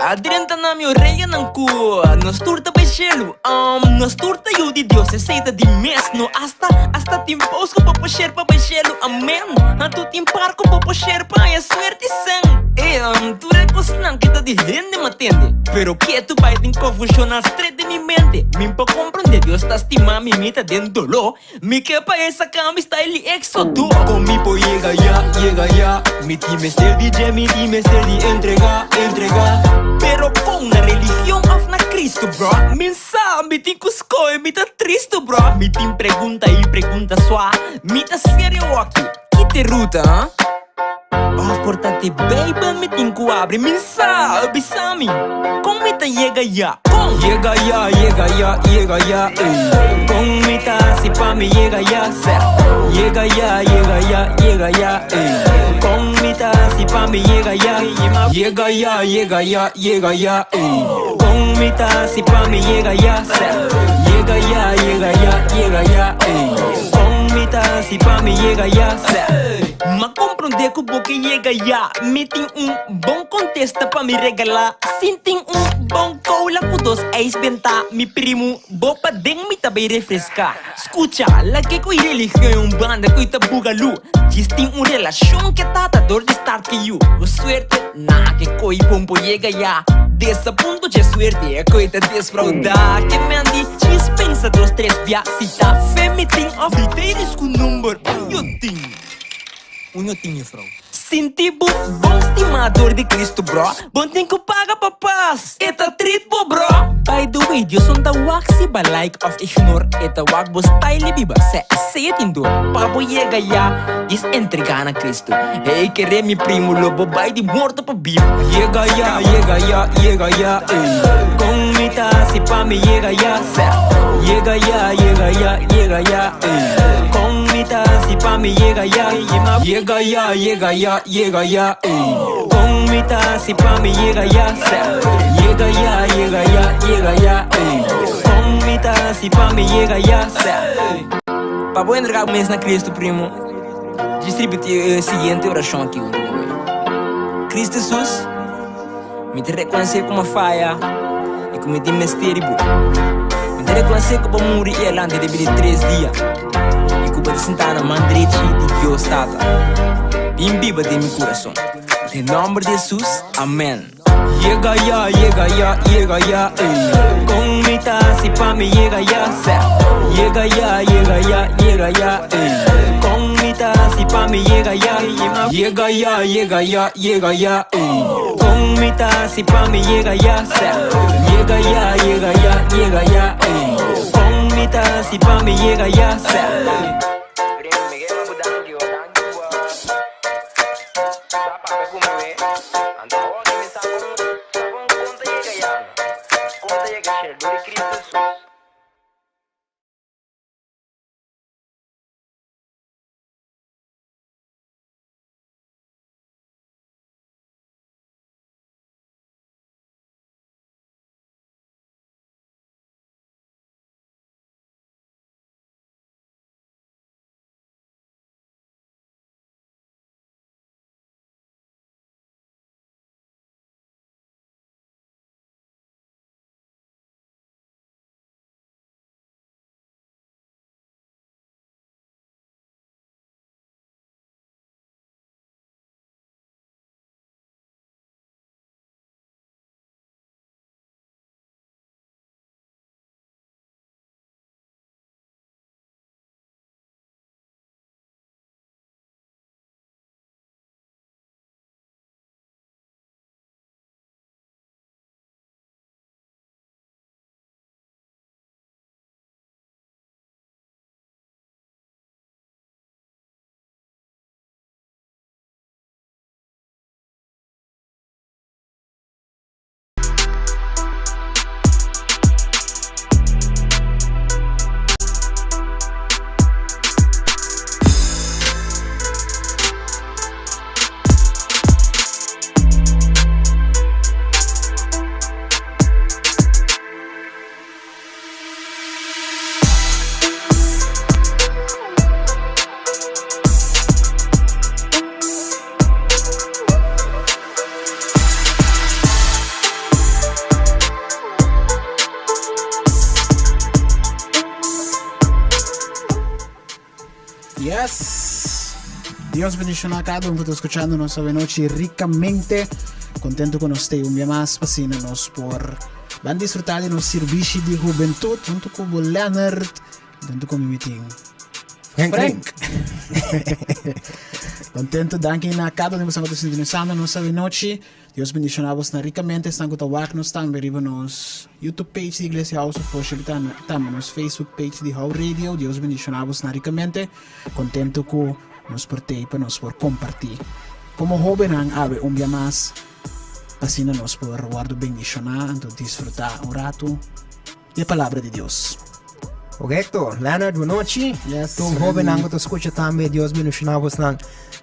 Adrianta na minha orelha não cu. Nós turta baixelo. Nós turta eu de Deus. Aceita de mês. No hasta timpos com papo cheiro pra baixelo. Amém. Tu timpar com papo cheiro pra é suerte sem. Tu recosnan que tá de rende matende. Pero que tu vai tem confusão as três de minha mente. Mim pra compreender Deus tá estimando me mita dentro do me que pra essa cama está ele exodo. Comigo llega ya. Mi time estel DJ, mi time estel de entregar. Pero com na religião of na Cristo, bro. Min sabe, tem cusco e mi tá triste, bro. Mi tem pergunta e pergunta só. Mi tá sério aqui. Que te ruta, hein? Portate baby, me tenho abre, me sabe, Sami. Com me tá llega ya. Llega ya. Com me tá se pa me llega ya, certo. Llega ya. Com me tá se pa me llega ya. Llega ya. Com me tá se pa me llega ya, certo. Llega ya. Com me tá se pa me llega ya, certo. Mas compreender que o boca chega já. Me tem bom contexto pra me regalar. Sim, tem bom cola com dois ex-bentar. Me primo, bopa den me também refrescar. Escuta, lá que com religião banda que tá bugalu. Diz tem relação que tá dor de estar que you. O suerte, na que coi pompo chega já. Desse ponto de suerte é coisa desfraudar. Que me andi, dispensa dos três bias. Se tá fé, me tem oferteiros com número. Eu tenho, frau. Senti bom estimador de Cristo, bro. Bom tem que paga pra paz. Eta treat, bro. By the way, Deus on the wax se by like of ignore. Eta wak bo style biba. Se it indo. Pabo llega ya. Diz entregar na Cristo. Hey, querer mi primo lobo. By de morto pa biba. Llega ya. Com mi ta se pa me llega ya. Llega ya. Com mi ta se pa me llega ya. Llega ya. Com mi ta se pa me llega ya. Llega ya. Com mi ta se pa me llega ya. Pa vou entregar o mês na Cristo, primo. Distribute a seguinte oração aqui. Cristo Jesus, me te reconhecer como falha e como te mistério. Me te reconhecer como morrer e ela antes de 3 dias. E como te sentar na mão direita de Deus, tata. Imbiba de meu coração. Em nome de Jesus, amém. Llega ya. Com mi ta se pa me llega ya. Llega ya. Com mi ta se pa me llega ya. Llega ya. Com mi ta se pa me llega ya. Llega ya. Com mi ta se pa me llega ya. Yes. Dios bendición a cada uno que está escuchando nuestra noche ricamente. Contento con usted un día más, pasínanos por van a disfrutar de los servicios de Hubentut junto con Leonard, junto con mi meeting. Frank. Contento, danke a cada uno que está sintonizando nuestra noche. Dios bendición a vos ricamente. Están con nos también arriba nos YouTube page de Iglesia House of Worship, también nos Facebook page de How Radio. Dios bendición a vos ricamente. Contento con nos por tape, nos por compartir. Como joven ave un día más, así nos por guardar bendicionar, entonces disfrutar un rato de la palabra de Dios. Correcto, Leonard, buenas noches. Yes, tu joven que te escucha también, Dios bendiga vos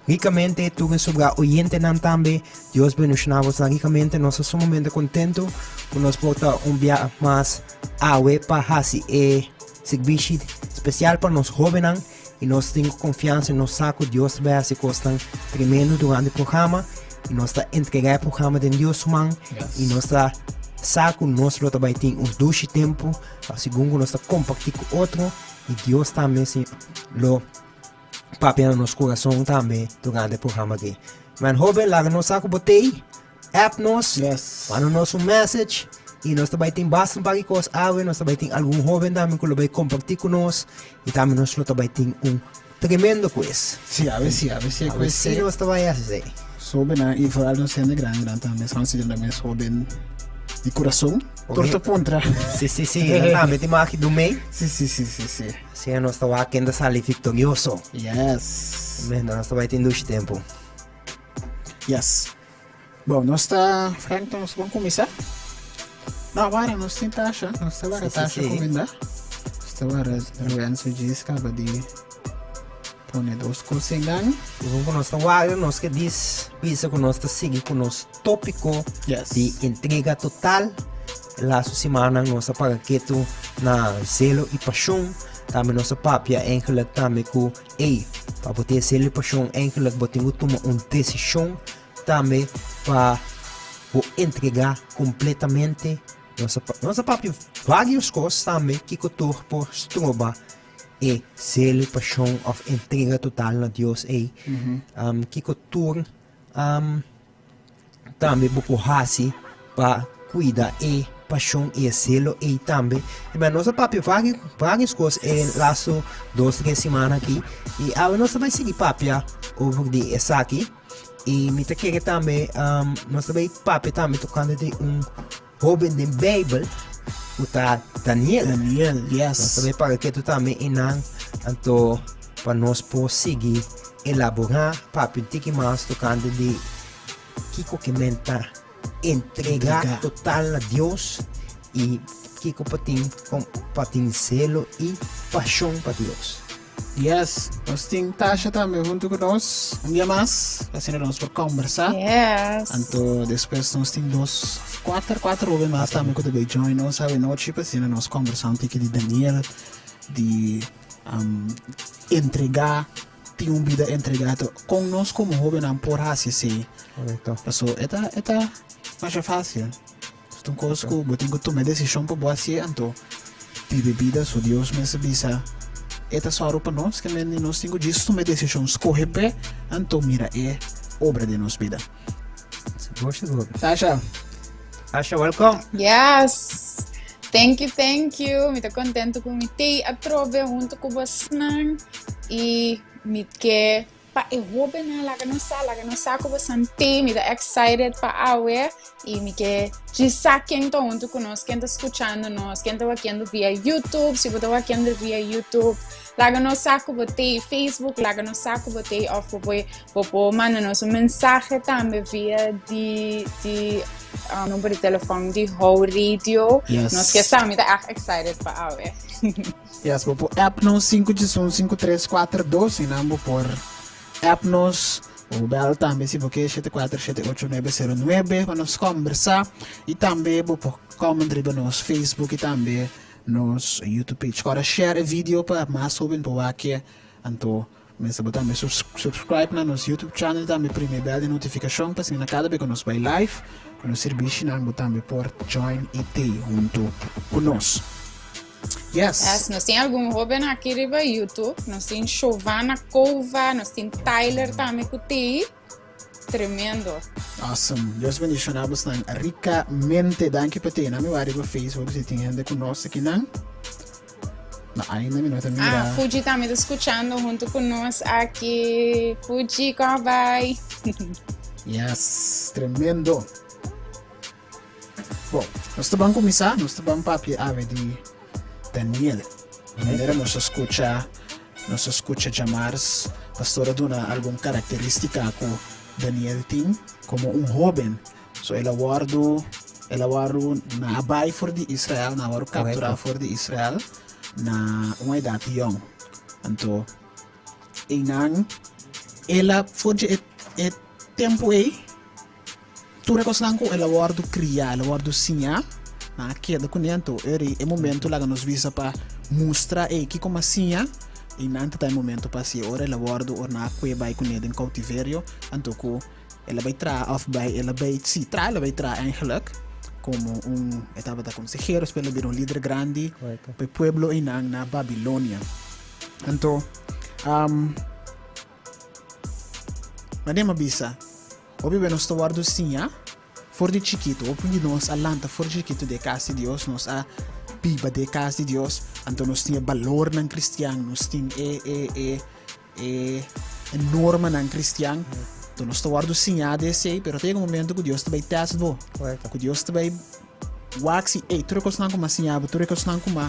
ricamente, tu que sobra oyente también, Dios bendiga vos ricamente, nos estamos sumamente contentos con nos portar un día más ave para hacer servicio especial para los jóvenes y nos tengo confianza en nos saco, Dios va a hacer cosas tremendo durante el programa y nos está entregando el programa de Dios man y nos está saco nós lo também tem uns 2 tempo a segundo nós está compartir com outro e Deus também se lo papel no nosso coração também durante o programa aqui mas jovem lá nós saco botei app nós manda nosso message e nós também tem bastante para coisas nós também tem algum jovem também que vai compartilhar com nós e também nós também tem tremendo coisa sim a ver se nós também assim soben e falar não sendo grande também são se também soben de coração, torta pontra. Sim, também tem aqui do meio. Sim. Sim, nós estamos aqui ainda sair vitorioso. Yes. Mas nós estamos tendo esse tempo. Yes. Bom, nós está, Frank, nós vamos começar. Não, agora nós temos taxa, nós temos a taxa comida. Nós temos a Lorenzo diz que acaba de pôr 2 coisas em ganho. Vamos nós estamos nós que diz, pensa que nós estamos seguindo com o nosso tópico de entrega total. La semana nós para que tu na zelo e paixão. Também nossa papia eigenlijk também com para poder zelo e paixão eigenlijk botinho tomar uma decisão também para entregar completamente nossa papia várias coisas também que o por stroba e zelo e paixão of entrega total na Deus que o tour também vou hasi para cuidar e paixão e zelo e também mas nossa papia várias coisas las 2-3 semanas aqui e agora nós vai seguir papia over de essa aqui e me quer também nós vai papia também tocando de jovem de Bíblia o Daniel, yes. Nós também para que tu também inang então para nós seguir elaborar papia tiki mais tocando de Kiko que menta entregar total a Deus e Kiko patin zelo e paixão para Deus. Yes, nós temos Tasha também junto com nós, um dia mais, assim nós por conversar. Yes. Então depois nós temos 4 homens mais também que também join nós a noite, assim nós conversamos um de Daniel, de entregar, tem vida entregada com nós como jovem não por assim sim. Então, eta mas é fácil. Então coisa que eu tenho que tomar decisão para você, então de bebida, se Deus me sabia. Eta só para nós que nós temos de tomar decisões escolher pé, então mira é obra de nossa vida. Tasha, welcome. Yes. Thank you. Me tô contento com me ter a trove junto com você e me que pa e hobe na laga no sa com você me tá excited para awe e me que de quem tá junto conosco, quem tá escutando nós, quem tá vendo via YouTube, se você tá vendo via YouTube, laga no saco botei Facebook, laga no saco botei of popo manda nos mensagem também via de número de telefone de How Radio. Yes. Nós que estamos muito excited para awe. Yes, vou por app nos 5-1-5-3-4-2 e não vou por app nos o bel também se você 7478-909 para nos conversar e também vou por comentar nos Facebook e também nos YouTube page. Agora share vídeo para mais sobre para aqui então mas também subscribe na nosso YouTube channel também primeiro bell de notificação para se na cada vez que nós vai live com o serviço não também por join e ter junto conosco. Yes. Nós tem algum Ruben aqui riba YouTube. Nós tem Giovanna Cova, nós tem Tyler também que tem. Tremendo. Awesome. Deus bendicionar bastante. Ricamente. Danke por ter. Na minha área do Facebook, se tem gente conosco aqui, não? Não, ainda não está mirando. Fuji também está escutando junto conosco aqui. Fuji, como vai? Yes. Tremendo. Bom, nós vamos começar. Nós vamos papi ave de Daniel. Maneira nós escuta chamar pastora dona alguma característica que Daniel tem como jovem. So ela guardo na abai for de Israel, na guardo capturar for de Israel na uma idade young. Então, ela for de tempo aí. Tu recostan ko ela guardo criar, ela guardo sinha na queda com ento é momento lá que nos visa para mostrar que como sinha e nante tá momento para si ora ela guardo or na que vai com em cautiverio anto ko ela vai tra eigenlijk como estava da consejeros pelo vir líder grande para pueblo inang na Babilonia. Então madema bisa obi nós guardo sinha for de chiquito open de nós alanta for de chiquito de casa de Deus nós a piba de casa de Deus então nós tinha valor ng cristiano nós tinha norma ng cristiano então nós guardo sinha desse pero tem momento que Deus vai teste bo que Deus vai waxi trocos não como sinha trocos não como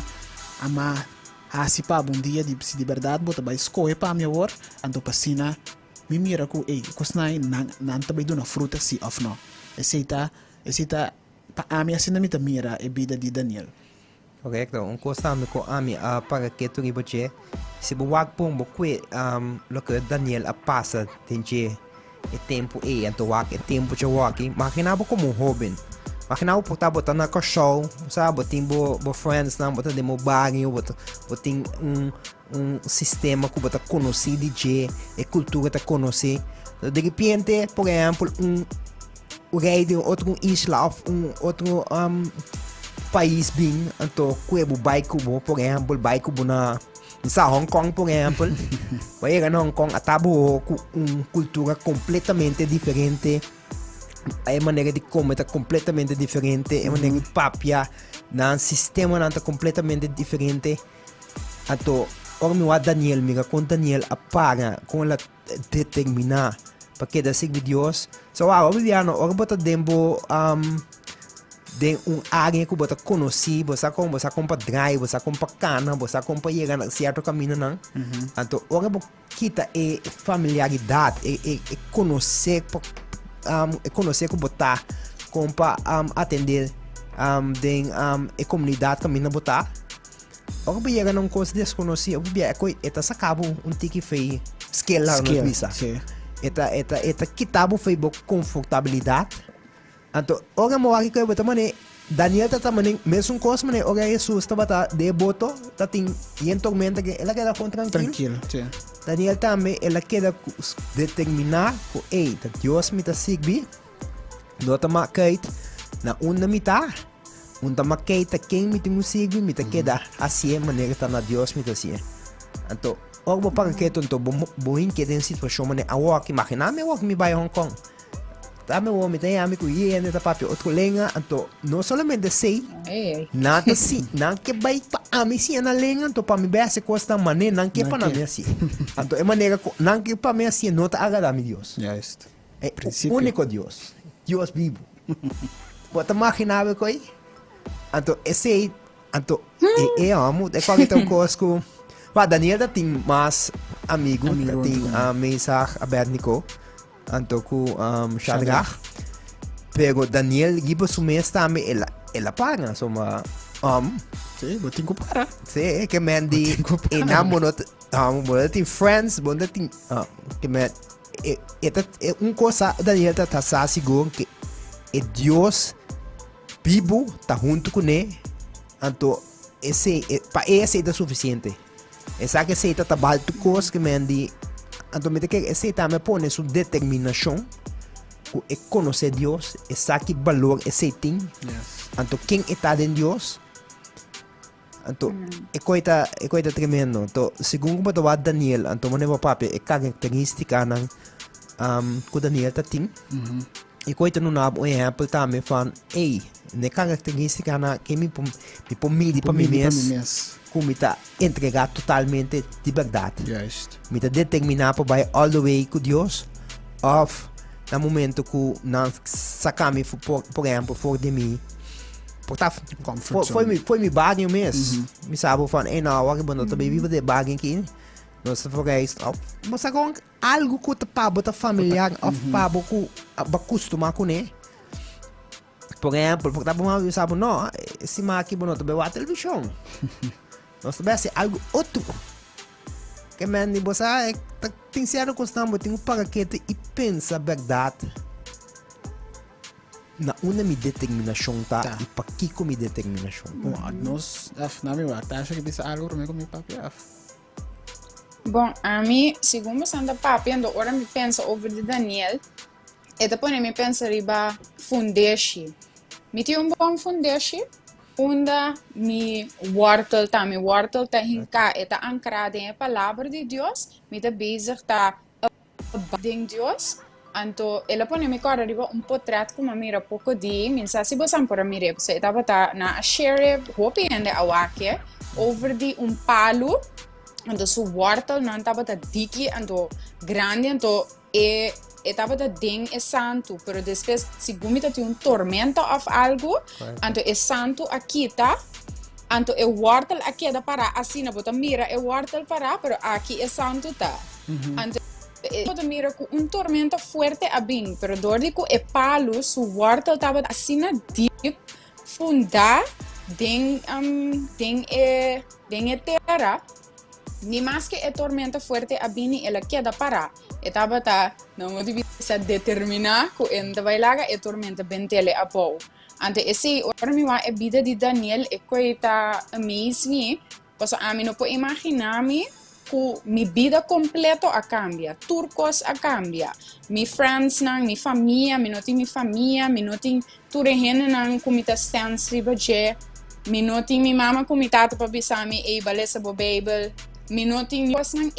ama asipa um dia de verdade bo vai escolher para meu word então passina me mira ko kosnai nan tabay do na fruta si of no esita pa ami asina mi mira e vida di Daniel. Correcto, un costame ko ami para que tu riboche se bo wag pong bo kwe lo que Daniel a passa tenche e tempo anto wag e tempo che wagi makinabo como jovem makinabo porta bota na ko show sa botin bo friends na bota de mo bagio botin sistema que você conhece de e cultura tá conhece de repente por exemplo rei de outro isla ou outro país bem então que vai cubo por exemplo vai cubo na Hong Kong por exemplo vai na Hong Kong atabo cultura completamente diferente a maneira de comer tá completamente diferente a maneira de papia na sistema tá completamente diferente então Ora Daniel mira com Daniel apaga com ela determinar para que da seguir Deus so obiano ora bota dembo de área que bota conheci você compra drive você compra cana você compra chegar na certo caminho não então ora quita familiaridade e conhecer que botar compra atender de comunidade caminho botar Ako ba yaga ng course desconocido? Ako ita sa cabo tiki fei skill na visa. Ita kitabo fei bo confortabilidade. Anto ora mo aki ko bata mane Daniel tata mane mesmo course mane ora Jesus taba de boto tating yen tormenta que ela queda tranquilo. Daniel também ela queda determinar ko ta Dios mita sigbi. Dota makait na una mita Unta makita quem me tem musig me queda assim maneira tá na Deus me assim então ou para que tonto boin que tem situação maneira awak imagina me awak me vai Hong Kong tá me o me tem amigo e ainda tá papi outro lenha então não somente sei nada assim não que vai para mim sim na lenha então para me ver se costa maneira não que para mim assim então é maneira não que para mim assim não tá agradar me Deus é o único Deus vivo bota imaginar coi Anto esse amo é qualquer tão cosco. Daniel tem mais amigo tem mensagem aberto anto com Shadrach. Pero Daniel giba sumes também ela paga soma sim, botin ko para. Sim, que mendi enamorado tem friends, bonda tem que me é coisa Daniel tá seguro que é Deus Bibo tá junto com ele, então para esse é suficiente. Essa que aceita tá balto coisa que me andi, então me que aceita me põe sua determinação, que é conhecer Deus, essa que valor esse tem, então quem está em Deus, Anto, é tremendo. Então, segundo o que Daniel, anto mo neba papi, é característica ng que Daniel tá tem. E coita não há um exemplo também fan, ne característica na que me pomide para mim mesmo, como tá entregar totalmente de verdade. Me tá determinar para vai all the way com Deus, of no momento que não sacame por exemplo for de mim. Foi me bagulho mesmo. Me sabe fan, não, agora quando eu vivo de bagulho aqui. Nossa floresta, mas agora algo que tá familiar, pabo que acostuma com ele. Por exemplo, porque tá bom, sabe, não, esse aqui bom, também a televisão. Nós também ser algo outro. Que mano, você tem certo constante, tem um paraquete e pensa a verdade. Na uma minha determinação tá e para que com minha determinação. Nós, na minha acho que bisa algo comigo meu papi. Bom, a mim, segundo Santa Papi, agora me pensa over de Daniel, e depois me pensa riba fundeshi. Me tem bom fundeshi, onde me wortel tá hinka, e tá ancrado em a palavra de Deus, me tá bezig tá em Deus. Então, ela põe me cara riba portrait como mira pouco de, minsa se você por mira, você estava tá na share, hope ende awake, over de palo. Então, su wortel não estava da diki, então grande, então estava da ding é santo, pero depois se gumita tem tormento of algo, então é santo aqui tá, então é wortel aqui da para assim na bota mira é wortel para, pero aqui é santo tá, então bota mira com tormento forte a bem, pero dori com é palo su wortel estava assim na deep funda ding é terra. Ni más que tormenta fuerte a bini ela queda para. Etaba ta não motivi se determinar que enda vai laga tormenta bentele a pou. Ante esse ora mi wa vida de Daniel e coita amaze me. Posso a mim não pode imaginar-me que mi vida completo a cambia, turcos a cambia. Mi friends nang, mi família, mi família, mi noti ture hene nang kumita stands ribaje. Mi noti mi mama kumita to pabisami e balesa bo Bible. Mi noti was nang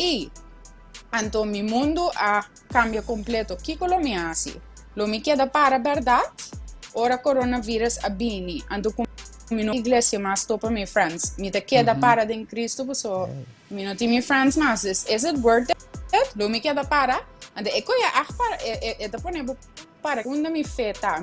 Anto mi mundo a cambia completo. Kiko lo mi asi. Lo mi queda para verdade. Ora coronavirus a bini. Anto mi no iglesia mas topa mi friends. Mi te queda para den Cristo so mi noti mi friends mas. Is it worth it? Lo mi queda para. Ante eko ya para e te pone para quando mi feta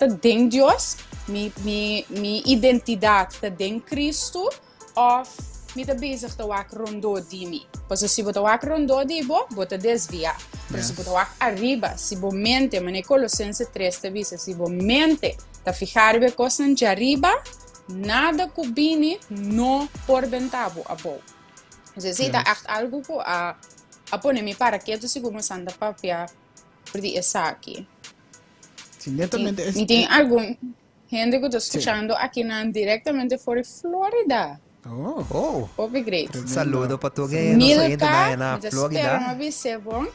den Dios. Mi identidade den Cristo of mi tá bezig te wak rondo di mi. Pois se você wak rondo di bo, bota desvia. Mas se você wak arriba, se bo mente, mane Colossense 3 te visa, se bo mente, ta fijar be cosan de arriba, nada cubini no por ventavo a bo. Se tá echt algo ko a pone mi para que tu sigo santa papia por di esa aqui. Sim, netamente Mi tem algo gente que tô escuchando aqui diretamente fora Florida. Oh, great. Saludo para tu Milka, na espero Florida. uma vez ser bom.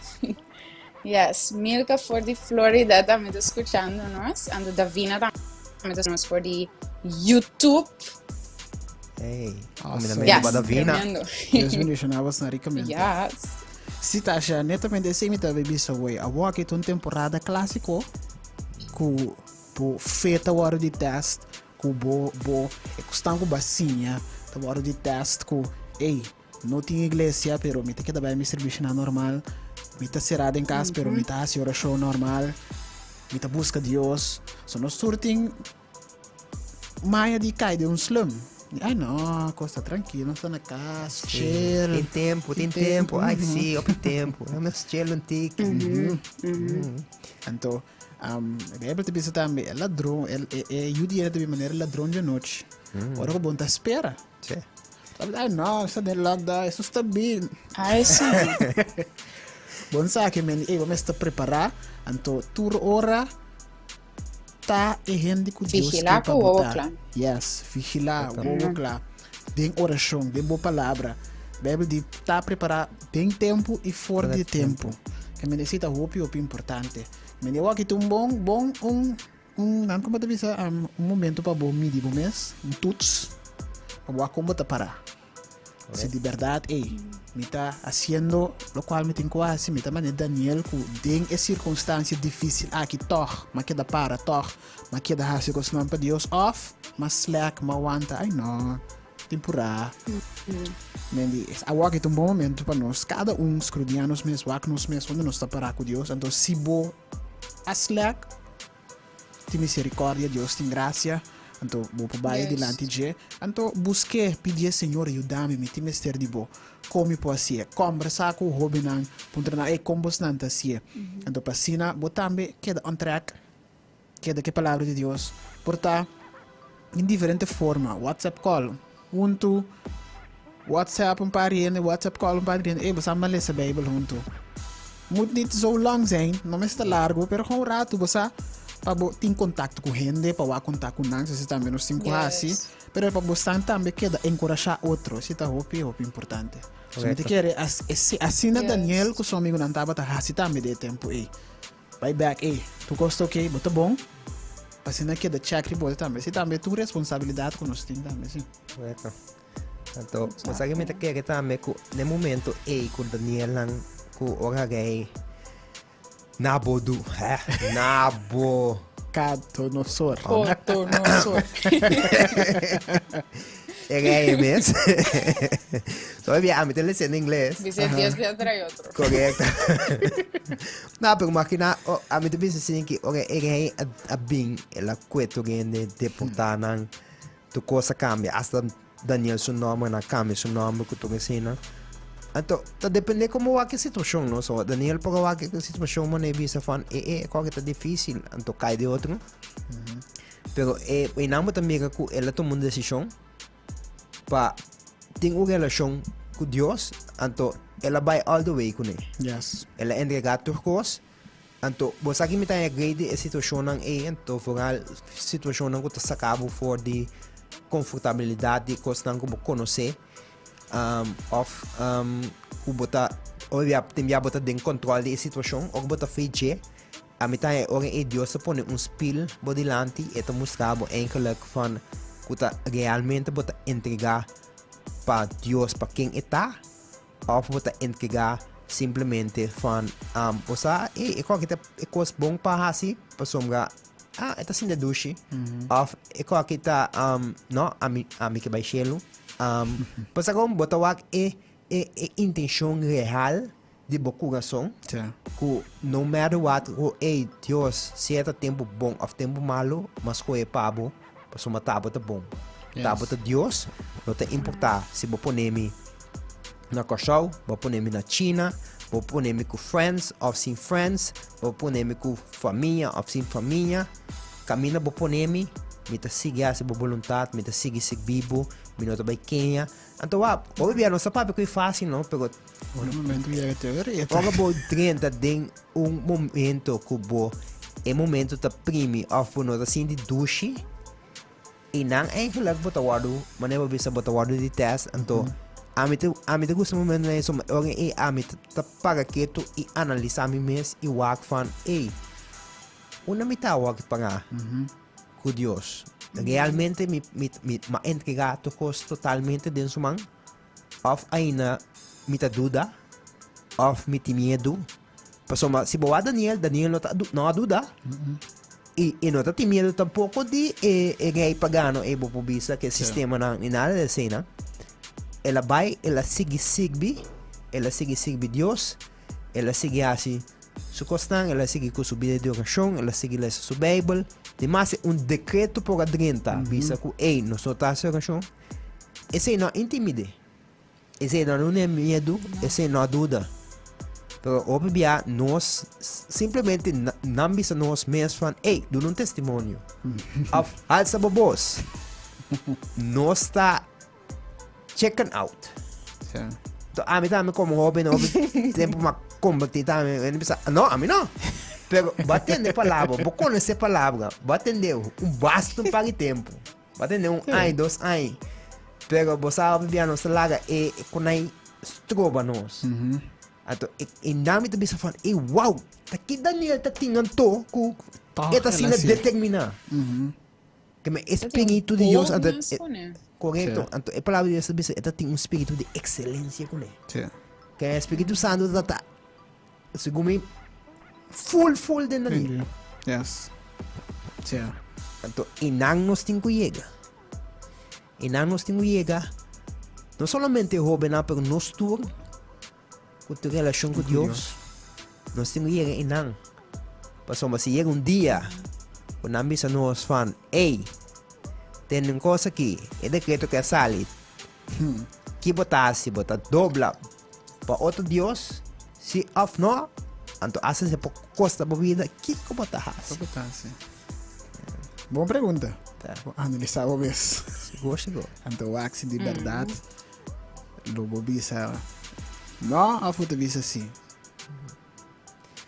Yes, Milka for the Florida também está escutando nós. Ando Davina também está nós for the YouTube. Hey, awesome. Yes, Davina. tremendo. Deus me deixa na vossa ricamente. Yes. Se tá achando netamente esse imita baby so way. A walk é uma temporada clássico com feita hora de teste, com bo e custam com bacinha. A hora de teste com, não tinha igreja, pero me tem que dar meu serviço normal, me tá cerrado em casa, pero me tá a oração normal, me tá busca Deus, so nós surting maia de cai de slum. Ai não, costa tranquilo, estou na casa, chill. Tem tempo, ai sim, tem tempo, é mais chill antigo. Então, Aprel te bisa também, é ladrão, é judia de maneira ladrão de noite. Ora que bom tá espera. Ai não, está de lockdown, isso está bem. Ai sim. Bom sabe, men, vamos estar preparar, então tur hora tá e gente com Deus Vigilar com o clã. Yes, vigilar o clã. Bem oração, bem boa palavra. Bíblia de tá preparar bem tempo e fora de tempo. Que me necessita roupa importante. Men eu aqui bom não como te visa momento para bom midi bom mês, tuts. Vamos como te parar. Si de verdad, me está haciendo lo cual me tengo así, me está manejando Daniel, que en esa circunstancia difícil, aqui toch, mas que da para, toch, mas que da hace cosas para Dios off, mas slack, mas aguanta, ai não, temporada. Mendi, agora que é um bom momento para nós, cada escrudiar nos meses, onde nós está parar com Deus, então se bo a slack, tem misericórdia, Deus tem graça. Então, vou para Yes. delante de. Então, busquei, pedir Senhor, ajuda-me, me tem mestre de bo. Como posso ser? Conversar com o Robin, ponto na como você não está assim. Então, para cima, botar-me, queda on track, queda que palavra de Deus. Portar, em diferente forma, WhatsApp call, junto, WhatsApp parente, WhatsApp call parente, você vai ler essa Bíblia junto. Muito niet zo lang zijn, não está largo, pero com rato, você para ter contato com gente, para ter contato com nós, se também nos cinco assim, pero para você também queda encorajar outro, se está hopi importante. Se me te quer assim na Daniel com seu amigo não estava tá assim também de tempo vai back tu gosta ok, bota bom, assim na queda check report também, se também tu responsabilidade com nós tem também sim. Correto. Então, você que me tá querendo também que no momento com Daniel lang ku ora gay nabo do nabo Catonossor. Cotonossor. é gay mesmo. Só é a mim te lê em inglês. Dice 10 días trae otro. Correto. Não, pero máquina a mim te pensa assim que ora é gay a bem ela cueto de deportar nang tu coisa cambia hasta Daniel seu nome na cambia seu nome que tu ensina. Então, depende como a situação, não? So, Daniel para a situação, mas é vista fan, qual que tá difícil, então cai de outro. Pero e não também que ela toma uma decisão para ter uma relação com Deus, então ela vai all the way com ele. Yes. Ela entrega tudo coisas. Então, você aqui me tá agrade a situação não então foral situação não que tá sacado for de confortabilidade, coisas não como conhecer. Ku bota olha tem já bota de controle da situação ou bota feije a mitad ora Deus pone spil bodilante e te mostrar enkele van ku ta realmente bota entregar para Deus para quem está ou bota entregar simplesmente van osa qualquer coisa bom para assim para sombra eta sin de dushi of qualquer tá no a mi que vai chelo passa como botar intenção real de meu coração que no matter what Deus se é tempo bom ou tempo malo mas que é pabo para uma tábua tá bom tábua tá Deus não tem importar se vou poner-me na cachorro vou poner-me na China vou poner-me com friends ou sem friends vou poner-me com família ou sem família caminha vou poner-me me tá seguir a sua vontade me tá seguir vivo me não tá bem quenha então obviamente não sabe que é fácil não pero no momento é teoria agora vou 30 tem momento que vou momento tá prime ou não tá assim de duche e não é que lá botar guardo mas não vai ser botar guardo de teste então a mim te gusta momento né so a mim tá para que tu e analisar mim mesmo e work fan uma mitad work para com Deus realmente me entregar todos totalmente dentro man of ainda me tá dúvida of me tem medo passou se boa Daniel não há dúvida e não tá tem medo tampouco de rei pagano e bobo bisa que sistema não nada de cena ela vai ela sigue Deus ela sigue assim su costan ela sigue com sua vida de oração ela sigue ler sua Bíblia demais decreto por 30 bisa que nós estamos oração esse não intimide esse não é medo esse não dúvida pero obviamente nós simplesmente não bisa nós mesmos fan do um testemunho alça bobos nós está checking out então a mim também como hobby tempo uma combater também ele pensa não a mim não pero batendo palavra vou conhecer palavra batendo basta para tempo batendo ai 2 ai pero você obviamente não se larga e quando aí trova nós então e nami te bisa fan wow tá que Daniel tá tingando to ku eta sina determinar Que me espírito de Deus, correto. Sim. Então, a palavra de Deus diz que tem um espírito de excelência com ele. Sim. Que o Espírito Santo está, segundo full dentro dele. Yes. Sim. Então, inang nós temos que chegar. Inang nós temos que chegar. Não somente roubar, mas nós todos, com a relação com Deus, nós temos que chegar inang. Passou, mas se chega dia, quando a missa nos fala, ei, tem uma coisa aqui, é decreto que sai, que botar dobla para outro Deus, se off não, então assim se pode costar a vida, que botar assim? Boa pergunta. Tá. Vou analisar o mês. Chegou. Então, o axi de verdade, lobo bisa, não, a foto bisa sim.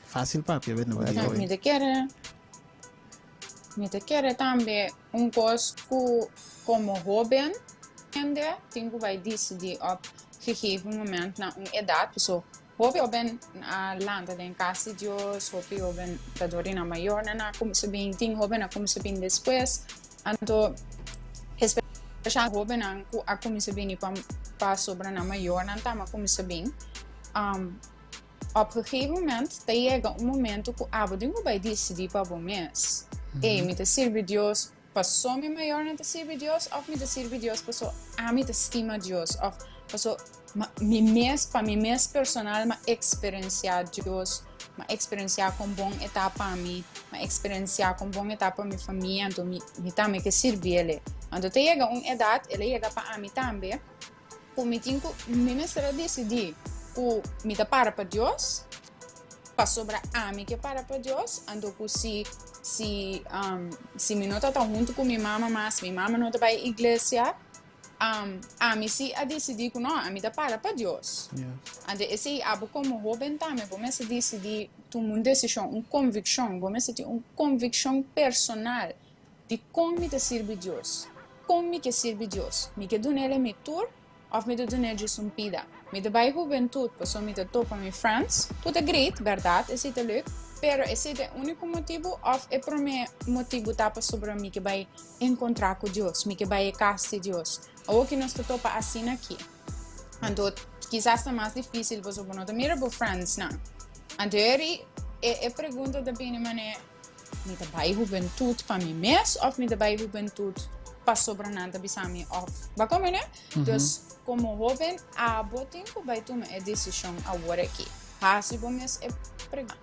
Fácil papi, a ver, não vai Me te quer também coisa como jovem, ainda tenho vai decidir a gegeven momento na idade, so jovem a landa em casa de Deus, jovem da dorina maior na como se bem tem jovem na como se bem depois, então especial jovem a como se bem para sobre na maior na tama como se bem, op een gegeven moment, dat chega momento que a você vai decidir para o mês. Ei, me te sirve Deus, passou me maior não te sirve Deus, ou me te sirve Deus, passou a me te estima Deus, ou passou para mi mês personal, ma experienciar Deus, ma experienciar com bom etapa a mim, ma experienciar com bom etapa a minha família, então me também que sirve ele. Então te chega idade, ele chega para a mim também, o me tinha me mestra decidir. Me te para Deus, para sobre a mim que para Deus, então se me não está junto com minha mama, mas minha mama não está para a igreja, a mim se a decidir que não, a mim te para Deus. Então esse abo como jovem também, vamos decidir tomar uma decisão, uma convicção, vamos ter uma convicção personal de como me te serve Deus, como me que serve Deus, me que dou nele me tour, ou me dou nele just pida. Me de bij Hubentut, passou me de topa meus friends. Tudo é great, verdade, esse é leuk. Pero esse é o único motivo, ou é para mim motivo tapa sobre mim que vai encontrar com Deus, me que vai casa de Deus. Ou que nós topa assim aqui. Então, quizás é mais difícil você não ter mira friends, não. Então, é pergunta da bem maneira, me de bij Hubentut para mim mesmo, ou me de bij Hubentut para sobre nada bisami off. Bacana, né? Então, como jovem, a tempo vai tomar a decisão agora aqui. Se vamos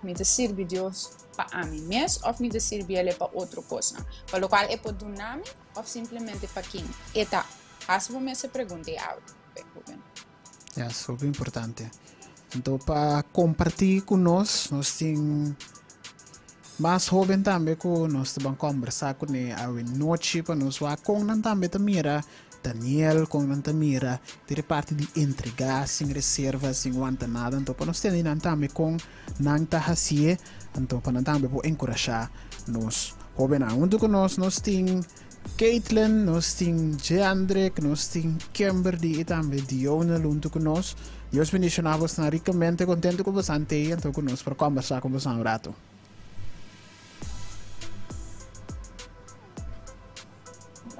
me servir Deus para mim mesmo ou me servir ele para outra coisa. Para o qual é para dunami ou simplesmente para quem? Eta. Se vamos se perguntar algo, jovem. É super importante. Então, para compartilhar com nós temos mais jovem também que nós vamos conversar com ele a noite para nós vai com nós também mira Daniel com nós mira de parte de entregar sem reserva sem aguentar nada então para nós ter nós também com nós tá assim então para nós também por encorajar nós jovem junto com nós temos Caitlin, nós temos Jandrek, nós temos Kimberly e também Diona junto com nós e os meninos estão ricamente contentes com você então com nós para conversar com você um rato.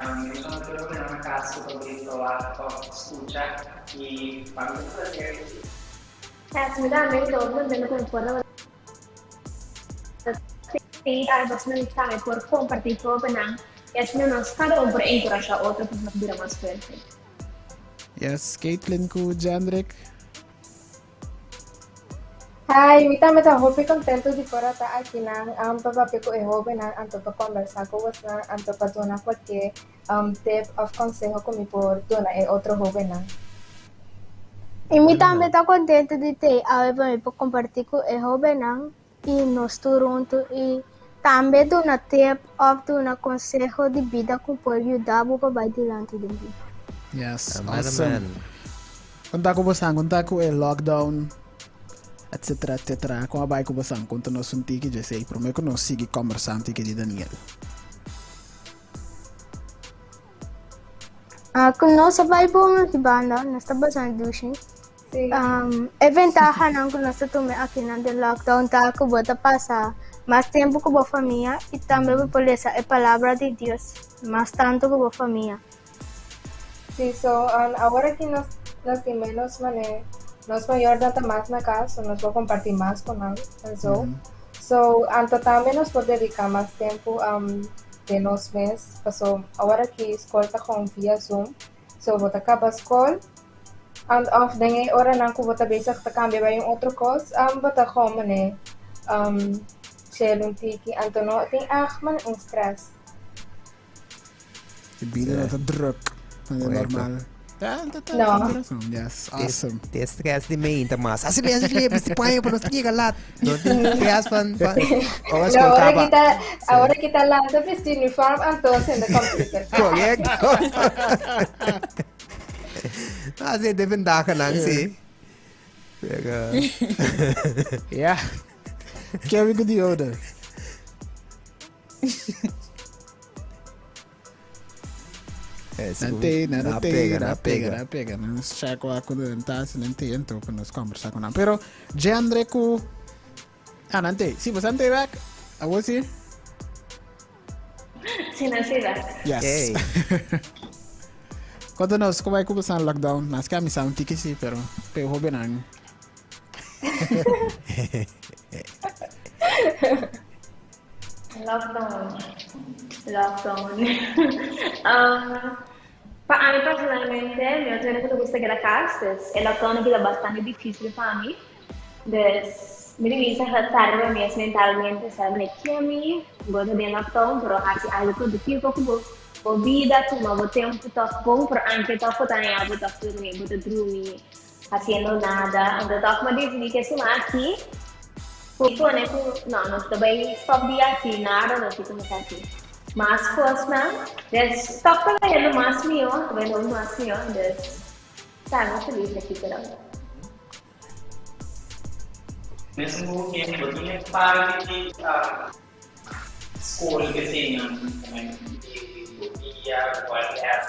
Io sono quello che non ha cazzo che trovato scuccia e quando Assolutamente, non come può tentar personalizar por compartir todo penang y así nos cada uno por encorajar a otro para nos vida más fuerte. Yes, Caitlin ku Jandrek. Hi, mi também tá muito contente de por estar aqui na papai com o jovem na anto para conversar com você na anto para donar qualquer tip ou conselho comigo por donar é outro jovem na. E mi também está contente de ter a para compartilhar com o jovem e nós juntos e também donar tip ou donar conselho de vida que pode ajudar o papai diante de mim. Yes, awesome. Conta ko basang, conta ko lockdown, etc. etc. Kung abay ko basang, kung to nos unti ki Jesse, pero may ko no sige conversante ki di Daniel. Kung no sabay po mo kibanda, nasta basang dushi. Eventahan ang kung nasa tume akin ng lockdown ta ako bata pa sa más tiempo con la familia y también por esa es palabra de Dios, más tanto con la familia. Sí, ahora que nos menos nos mayor data más na casa, nos va a compartir más con él. Anto también nos puede dedicar más tiempo de nos meses. Ahora que escolta con via Zoom, vou acaba a escola, and of den hora não que vou bezig te cambia bij een andere kost, vou gewoon né, tiki, anto no tem man een stress. Je bieden dat het druk van de normaal. Ja, dat No. Yes, awesome. Te stress de mente, mas. Assim mesmo, se põe para nós chegar lá. Não tem stress van. Ahora kita lá, de vestir uniform, anto in de computer. Correct. Assim, de vandaag lang, zie. Ja. Kevin Godioda. Não pega. Não se com quando está se não tem então para nós conversar com ela. Pero já André com não tem. Sim, você não tem back? A você? Sim, não sei back. Yes. Quando nós como é que começar o lockdown, nós quer missar um ticket sim, pero hobby não. Lockdown. Para mí personalmente, yo tengo que gustar de la casa. El lockdown es bastante difícil para mí. Me divisa tarde mesmo mentalmente, sabe? Que a mim, vou bem lockdown, pero assim, algo produtivo com vida, com novo tempo, tá bom, pero antes tá faltando algo, tá dormir, haciendo nada. Então, tá me dizer que assim aqui, porque não também stop dia assim, nada, não fica mais aqui. Mas first na, stop também no máximo, também no máximo, tá, não feliz aqui pela. Mesmo que eu tinha parte de escola que tinha dia qualquer,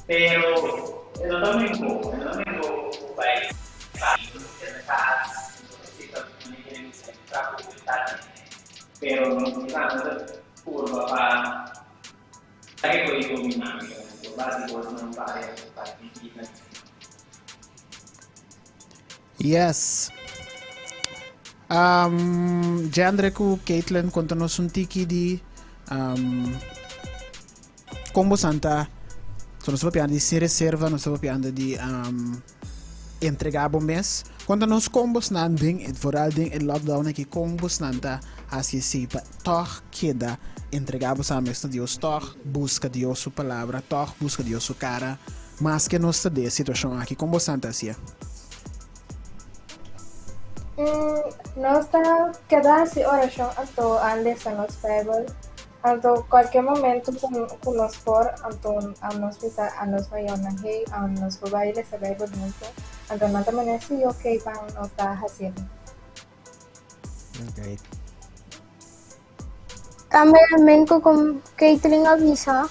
pero el domingo vai sair de casa, necessita de para publicar, pero não nada curva para que eu dominar, basicamente não vai para Yes. Já André com Caitlin conta-nos um tiki de como Santa nós estamos falando de sem reserva, nós estamos falando de entregar bom mês. Conta-nos como não ding, vooral ding in lockdown aqui como não assim se toch queda entregar bom mês de Deus, toch busca Deus sua palavra, toch busca Deus sua cara, mas que nós está de situação aqui como Santa assim. Nós está quedando assim oração anto antes a nos Bible. Anto qualquer momento com nós for anto a nos bisa a nos vai na hey a nos vai ler a Bible muito. Anto não também é se ok para não tá fazendo. Okay. Também com Caitlin avisa,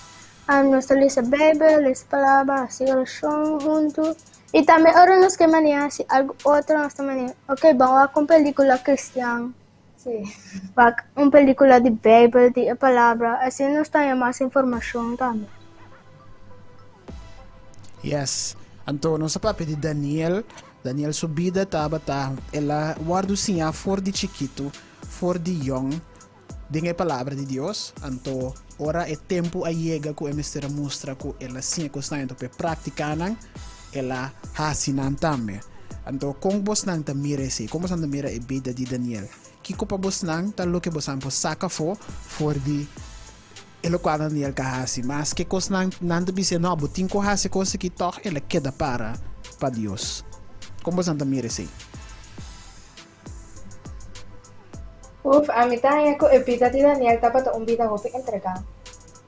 nós lemos a Bíblia, lemos a palavra, assim oração junto. E também ora nos que mania se algo outro nós também. Ok, vamos com película cristiana. Sim. Uma película de Bíblia, de palavra, assim nós temos mais informação também. Yes. Então, nossa papo de Daniel subida estava ela guarda sim a for de chiquito, for de young, tem a palavra de Deus. Então, ora é tempo a chega que o mestre mostra que ela sim é constante para praticar, ela hasinan também. Então, como você não está mirando, como você não mira a vida de Daniel, que culpa você não está lo que você não saca for de ele quando Daniel hasi, mas que coisa não está dizendo não, botin ko hasi coisa que toch ele queda para Deus. Como você não está mirando? A mim também a vida de Daniel tá para vida hope entregar.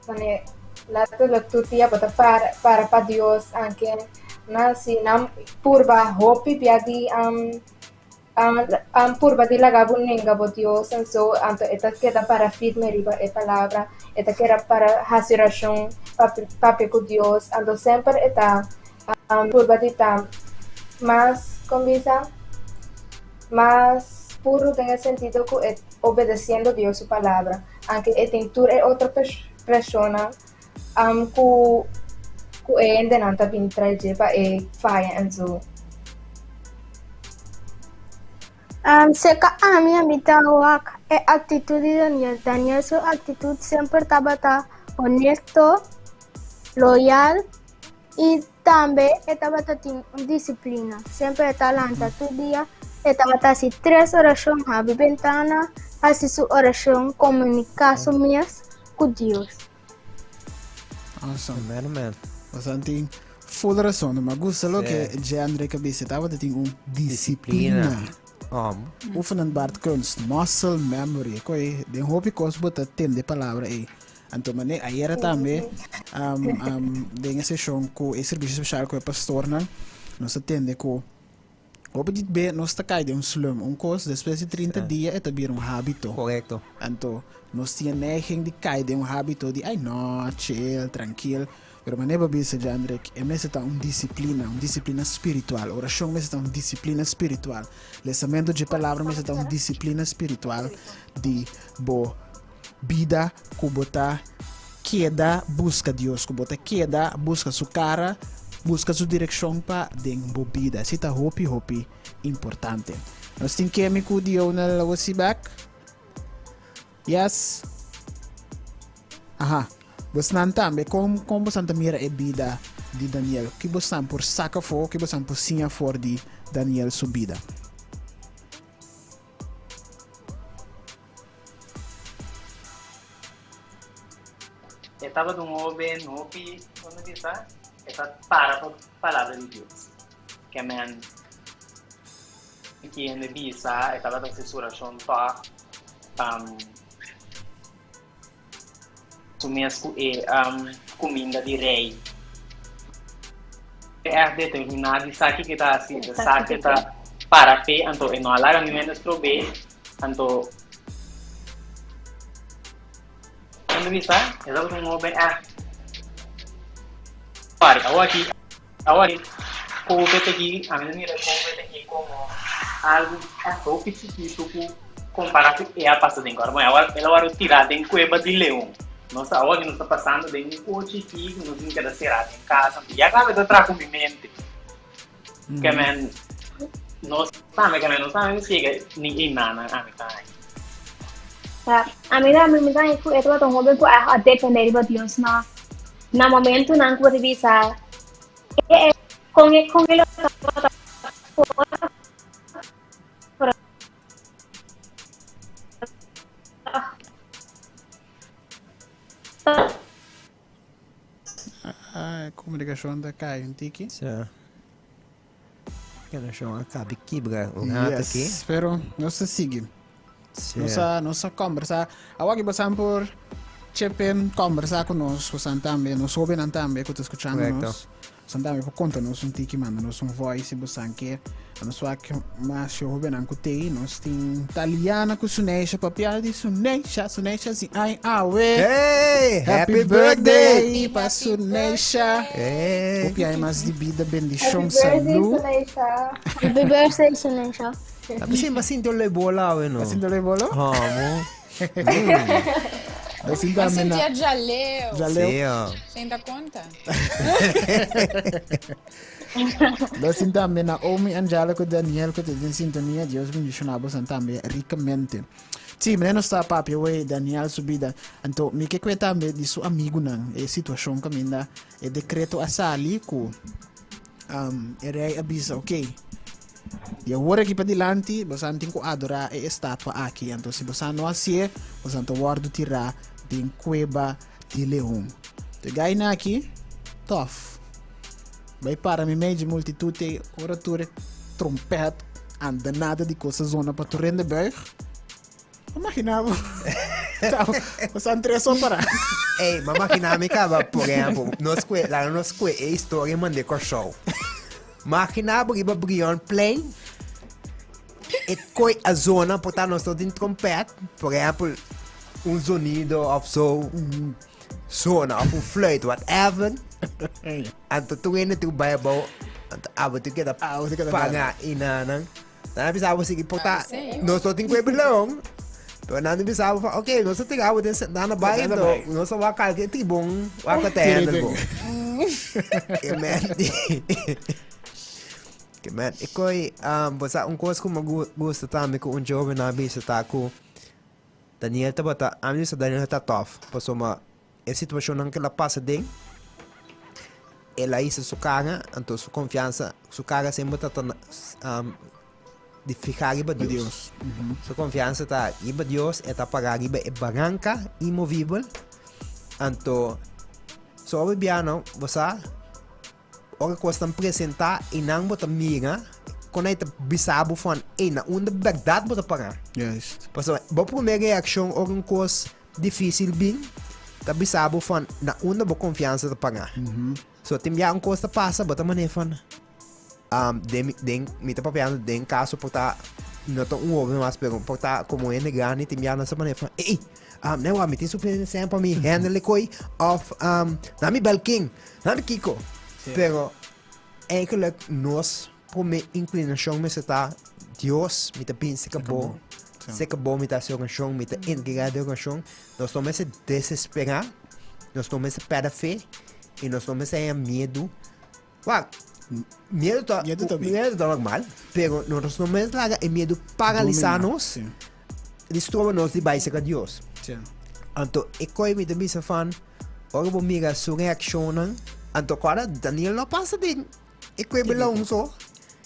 Mane lato tu tia para Deus anche nasi nam purba hopi biadi purba di lagabun ninga bo Dios and so anto eta queda para firme riba e palabra eta queda para hasiração papi com Dios ando sempre eta purba di tam mas convisa mas puro tenga sentido que obedeciendo Dios su palabra, aunque tú eres otra persona, que é denanta bin traje pa fire and so. Seca a minha mitawak é atitude de Daniel. Daniel sua atitude sempre estava honesto, loyal e também estava tinha disciplina. Sempre estava lá todo dia. Estava assim 3 orações a ventana, assim sua oração comunicação minhas com Deus. Awesome. Man. Bastante full razão, mas gusta lo que já André cabeça estava tem disciplina. Oefenen Bart kunst, muscle memory. Koi, den hoop ik ons bota tende palavra aí. Então, mané, ayer também, den sessão com o serviço especial com o pastor, nós atende com o petit bem, nós tá cai de slum, coisa, depois de 30 dias, é também hábito. Correto. Então, nós tinha neiging de cair de hábito de, ai não, chill, tranquilo. Pero maneira bisa de André, é mesmo uma disciplina espiritual. Oração mesmo uma disciplina espiritual. Lesamento de palavra mesmo uma disciplina espiritual de boa vida que botar queda busca Deus, que botar queda busca sua cara, busca sua direção para den boa vida. Isso é hopi importante. Nós temos que me cuidar na back. Yes. Aha. Você não também, como você não mira a vida de Daniel, que você não por saca for, que você não por sinha for de Daniel subida. Eu estava de um homem, quando disse, eu para a palavra de Deus. Que a man, que ele disse, eu estava de assessoração para sumiasku comida de rei. É determinado, sabe que está assim, sabe que está para pé, então não alaga nem menos probe, então quando bisa, eu vou um bem agora como aqui, a minha mira como aqui como algo tão pequeno comparado com a pasta de agora, mas agora ela vai tirar de cueva de leão. Nossa, agora nós está passando de um coche aqui, nós temos que descer em casa, e agora vai estar com minha mente. Que man, nós sabemos que ninguém nada, A mim é que eu estou hobby ko a depender de Deus na momento nang ko bisa kung ele A comunicação da cai um tiki. Aquela show acaba quebra o rato aqui. Pero nós sigue. Nossa conversa. Agora você por chepen conversar conosco, também, nós ouvem também que está escutando nós. Também por conta-nos tiki manda-nos voice, você quer. Nós só que mais eu ouvem cutei, nós tem italiana com sunecha, papiada de sunecha assim, ai awe. Hey, happy birthday para sunecha. Hey. O piai mais de vida, bendição, Happy birthday, saúde. Suneisha. Happy birthday, Suneisha. Tapi masin tu le bola we no. Assim do levolo? Mo. Assim Mas também dia já leu. já leu. Você ainda conta? Assim também na homem Angela com Daniel que tem em sintonia, Deus bendicionava também ricamente. Sim, mas não está papi, we Daniel subida. Então, me que também de seu amigo não, é situação que ainda é decreto a sali com rei avisa, ok. E agora aqui para dilante, você tem que adorar a estátua aqui. Então, se você não assim, você tem que guardar tirar de cueva de leão. Então, ganha aqui, tough. Vai para mim meio de multitude, oratura, trompete, anda nada de coisa zona para torrente de berg. Imaginava. Então, você entra só para. Ei, mas imaginava que, por exemplo, nós é história mandei com show. Imaginava que brilhar plane e coi a zona para nós todos em trompete, por exemplo, sonido of zona of flute, whatever. Então tu ainda tu Bible, tu queda pagar ina nang. Tapi sabe se que portar nós todos em belong. Então, não pensava, ok, nós tiramos desse na baia, então, nós vamos calcar que bom, vai que tem, que man, e coi, basta coisa que eu gosto também com jovem na bisa tá com Daniel tá bota, a minha Daniel tá tough, passou uma situação que ela passa dentro, ela isso sua cara, então sua confiança, sua cara sempre tá de ficar riba Deus. Sua confiança tá riba Deus, é tá pagar riba é barranca imovível, então só o biano, você o que você apresentar e não botar mira, quando é bisabo fã, na onde verdade botar pagar. Yes. Porque a primeira reação é uma coisa difícil bem, tá bisabo fã, na onde boa confiança de pagar. So tem já uma coisa passa, botar maneira fã. Me tá papiando den caso portar não tô homem mas pero portar como é negani tem já nessa maneira fã. Não me tem surpresa sempre para mim, handle coi of na mi balking, na mi kiko. Pero eigenlijk nós por minha inclinação me está Deus me tá pensa que bom se que bom me tá seu chão me tá engajado com chão nós estamos a desesperar nós estamos a perder fé e nós estamos a medo medo tá normal pero nós estamos lá e medo paralisar-nos destrói-nos de baixa a Deus então e coi me também se fan ora vou mirar sua reação então agora Daniel não passa de e coi belong só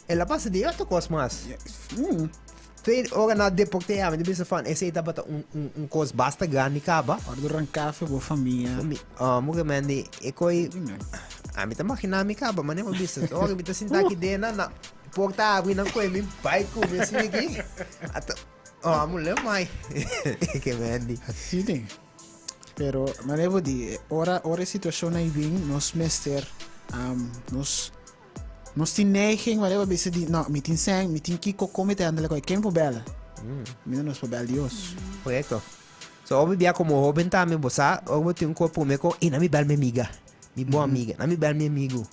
ela passa de outra coisa mais Feir ora na deporte a me disse fan esse tá bota coisa basta grande caba Order um café boa família mugamende e coi a me tá imaginar me caba mas não disse ora me tá sentar aqui dentro na porta abrir não coi me vai comer assim aqui mulher mai que mende assim pero manevo di ora situação aí bem nos mester nos tem neiging manevo bisa di no meeting sang meeting kiko komite andale ko quem pobela mina nos pobela Dios correto so obi bia como Hubentut me bosa obi tem corpo me ko ina mi bel me amiga mi boa amiga na mi bel me amigo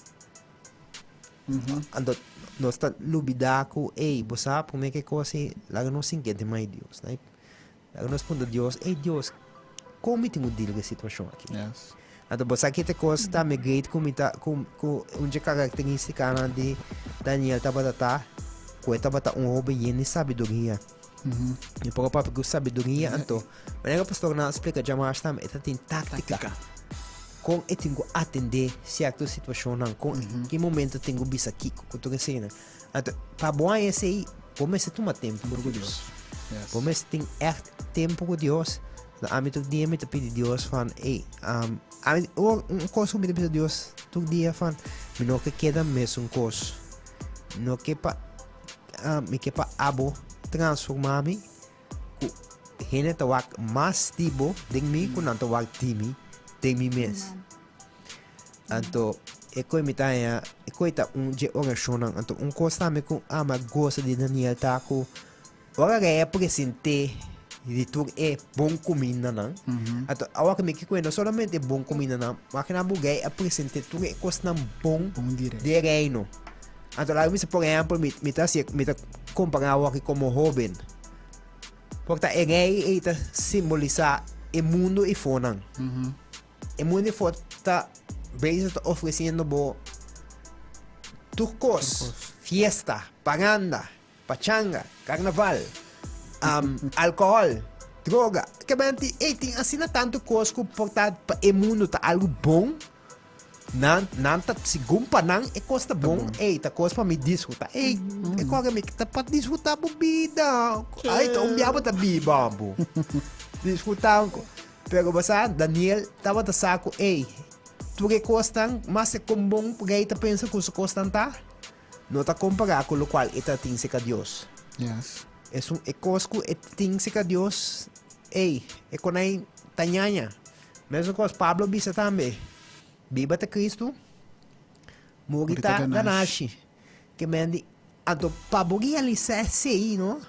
ando nós tá lubida ko bosa por me que coisa lá não se entende mais Deus né lá nós ponto Deus Deus como tem deal com situação aqui yes então você aqui te costa me great com onde característica de Daniel tabata tabata hobby e sabedoria e para o papo sabedoria então mas o pastor não explica jamais também tem tática com e tenho atender certa situação não com que momento tenho bisa aqui com tu cena então para bom esse aí como se toma tempo por Deus como se tem tempo com Deus a mim todo dia me te pedi Deus fan coisa me te pedi Deus todo dia fan me não que queda mesmo coisa não que pa me que pa abo transformar-me com gente que wak mais tipo de mim com não wak timi de mim mesmo então e coi me tá e coi tá dia oração então coisa também com ama gosta de Daniel tá com ora é presente e tu é bom comida não então agora que me que não solamente bom comida não mas que na bugai apresente tu é coisa bom de reino então lá me por exemplo me tá comparar o que como jovem porque é rei tá simbolizar o mundo e fora o mundo e fora tá bem oferecendo bo turcos fiesta paganda pachanga carnaval álcool, droga, que bem tem assim tanto coisa que portado para o mundo tá algo bom, não tá segundo para não é coisa bom, tá coisa para me desfrutar, é coisa que tá para desfrutar bebida, tá diabo tá bebendo, desfrutar, pero basta Daniel tava tá saco, tu que costa, mas é como bom porque tá pensa que o costa tá, não tá comparar com o qual tá tem se com Deus, yes é coisa que tem se com Deus é quando é tanhanha mesmo com Pablo bisa também biba ta Cristo morita ganache que mende ando para realizar sei não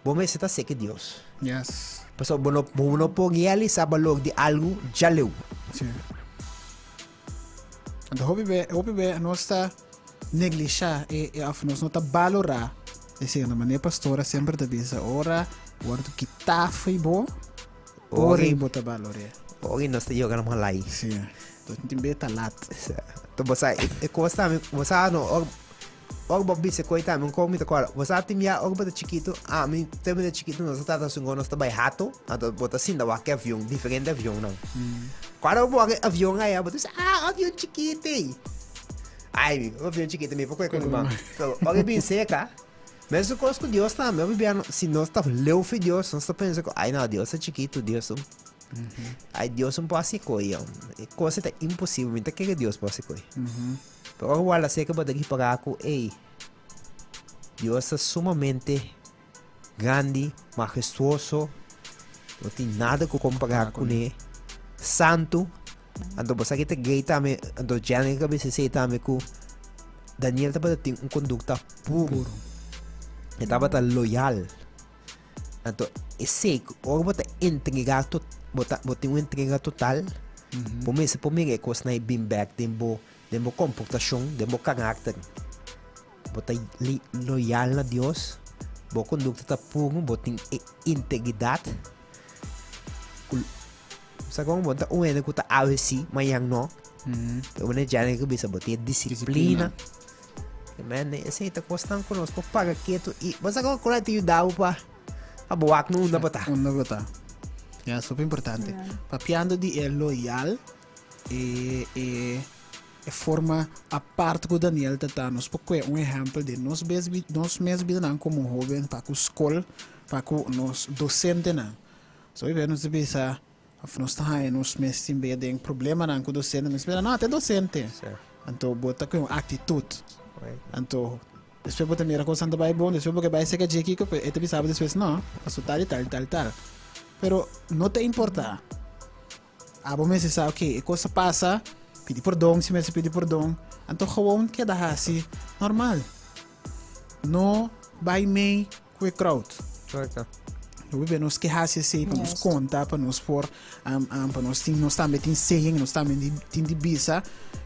bom mas está se que Deus yes pessoal bom não pode realizar valor de algo já leu sim então hobby be nós está negligenciar e nós não está valorar. Assim, na maneira pastora sempre te diz, ora Guardo que tá foi bom. Ori bota valore. Ori nós te jogando uma lai. Sim. Tô tentando beta lat. Então você costa você não og bobi se coita me como te agora. Você tem já og bota chiquito. Me tem de chiquito nós tá sungo nós tá bai rato. Então bota assim da que avião, diferente avião não. Quando eu vou avião aí, bota avião chiquito. Ai, avião chiquito me pouco com irmão. Então, og bem seca. Mas o coisa com Deus também, se nós está leu for Deus, nós está pensando que, ai não, Deus é chiquito, Deus ai Deus não pode ser coisa, coisa é impossível, então que Deus pode ser coisa. Pero agora sei que pode pagar com, ei, Deus é sumamente grande, majestuoso, não tem nada que comparar com ele, santo, então você que te gay também, então já nem cabeça sei também que Daniel também tem conduta puro. Estava loyal. Então, esse ou bota entregar bota uma entrega total. Por mim é coisa na bem back dembo comportação, dembo caráter. Bota loyal na Deus. Bo conduta tá puro, bota integridade. Sa como bota um ene que tá AVC, mas yang não. Então, né já que bisa bota disciplina. Man, esse tá costando conosco paga quieto e mas agora quando te ajudar para boak não dá para é super importante papiando de loyal e forma a parte que o Daniel tá nos porque um exemplo de nós mesmos não como jovem para a escola para nós docente não so e nós bisa nós tá aí nós mesmos tem problema não com docente mas não até docente então bota com atitude. Então, depois botar minha coisa anda bem bom, depois porque vai ser que aqui que é te sabe depois não, passou tal. Pero não te importa. A bom mesmo sabe que a coisa passa, pedir perdão, se me pedir perdão, então gewoon queda assim, normal. Não vai meio com o crowd. Correto. Nós que assim para nos contar, para nos pôr, para nós também tem saying, nós também tem de bisa.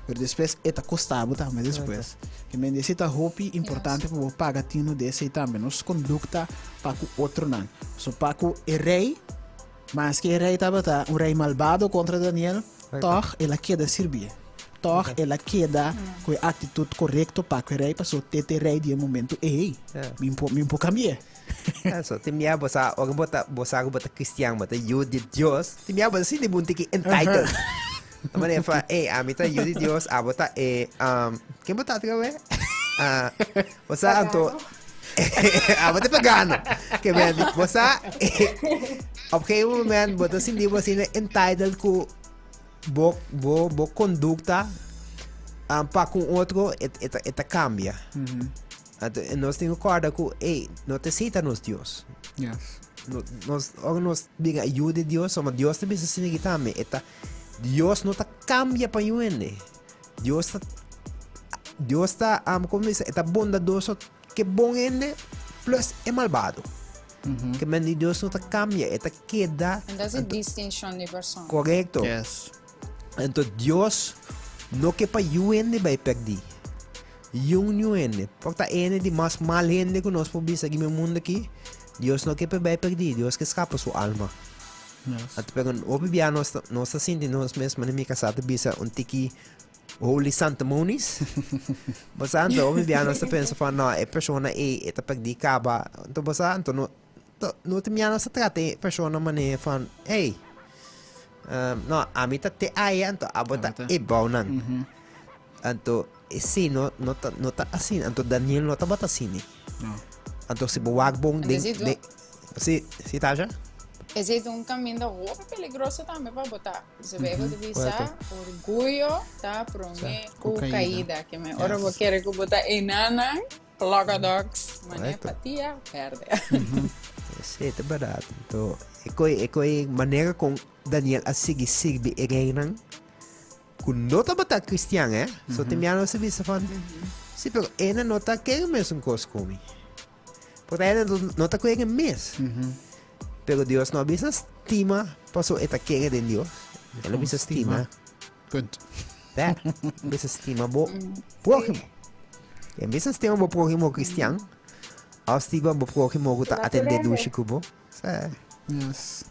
Pero depois é costado também depois. Que me necessita roupa importante para pagar tino desse também. Nos conduta para o outro não. So para o rei, mas que o rei estava um rei malvado contra Daniel, toch ela queda servir. Toch ela queda com a atitude correta para o rei passou ter rei de momento. Ei, me impo cambiar. So timia bosa og bota cristiano bota you de Deus. Timia bosa sim de bunti que entitled. Também fala, a mim tá eu de Deus, a bota quem botar tu vê? Você anto a bota pagano. Que bem, você ok, o man bota sim de você entitled com bo conduta para com outro eta cambia. Nós temos corda com, não te cita nos Deus. Nós diga ajuda de Deus, mas Deus também se sigue também. Deus não tá cambia para ele. Deus tá como diz, está bondadoso, que bom ele, plus é malvado. Que mas Deus não tá cambia, está queda. And that's a distinction de persona. Correto. Yes. Então Deus não que para ele vai perder. Yung ele, porque ele de mais mal ele que nós podemos aqui no mundo aqui. Deus não que vai perder, Deus que escapa sua alma. At pero obvia nós assim de nós mesmos na minha casa bisa tiki holy sanctimonies. Basta então obvia nós pensa fa não é pessoa é perdi caba. Então basta então no te minha nós trata pessoa maneira fa não a mim tá te aí então a bota é bom não. Então sim não tá assim então Daniel não tá bota assim. Não. Então se boag bom de se tá já Existe caminho da rua peligroso também para botar. Você vê que visa orgulho, tá? Para mim, caída. Que me ora vou querer que botar enana, plaga dogs, manepatia, perde. Isso é barato. Então, é maneira com Daniel a seguir a reina. Com nota botar cristiano, só tem minha nossa vista falando. Sim, pero ela não tá querendo mesmo coisa comigo. Porque ela não tá querendo mesmo. Pero Deus não bisa estima, passou eta querer de Deus. Ela bisa estima. Ponto. Bisa estima bo próximo. E bisa estima bo próximo cristiano. Als die ba bopo que mogo tá atender do Naturalmente. Chico bo. É. Yes.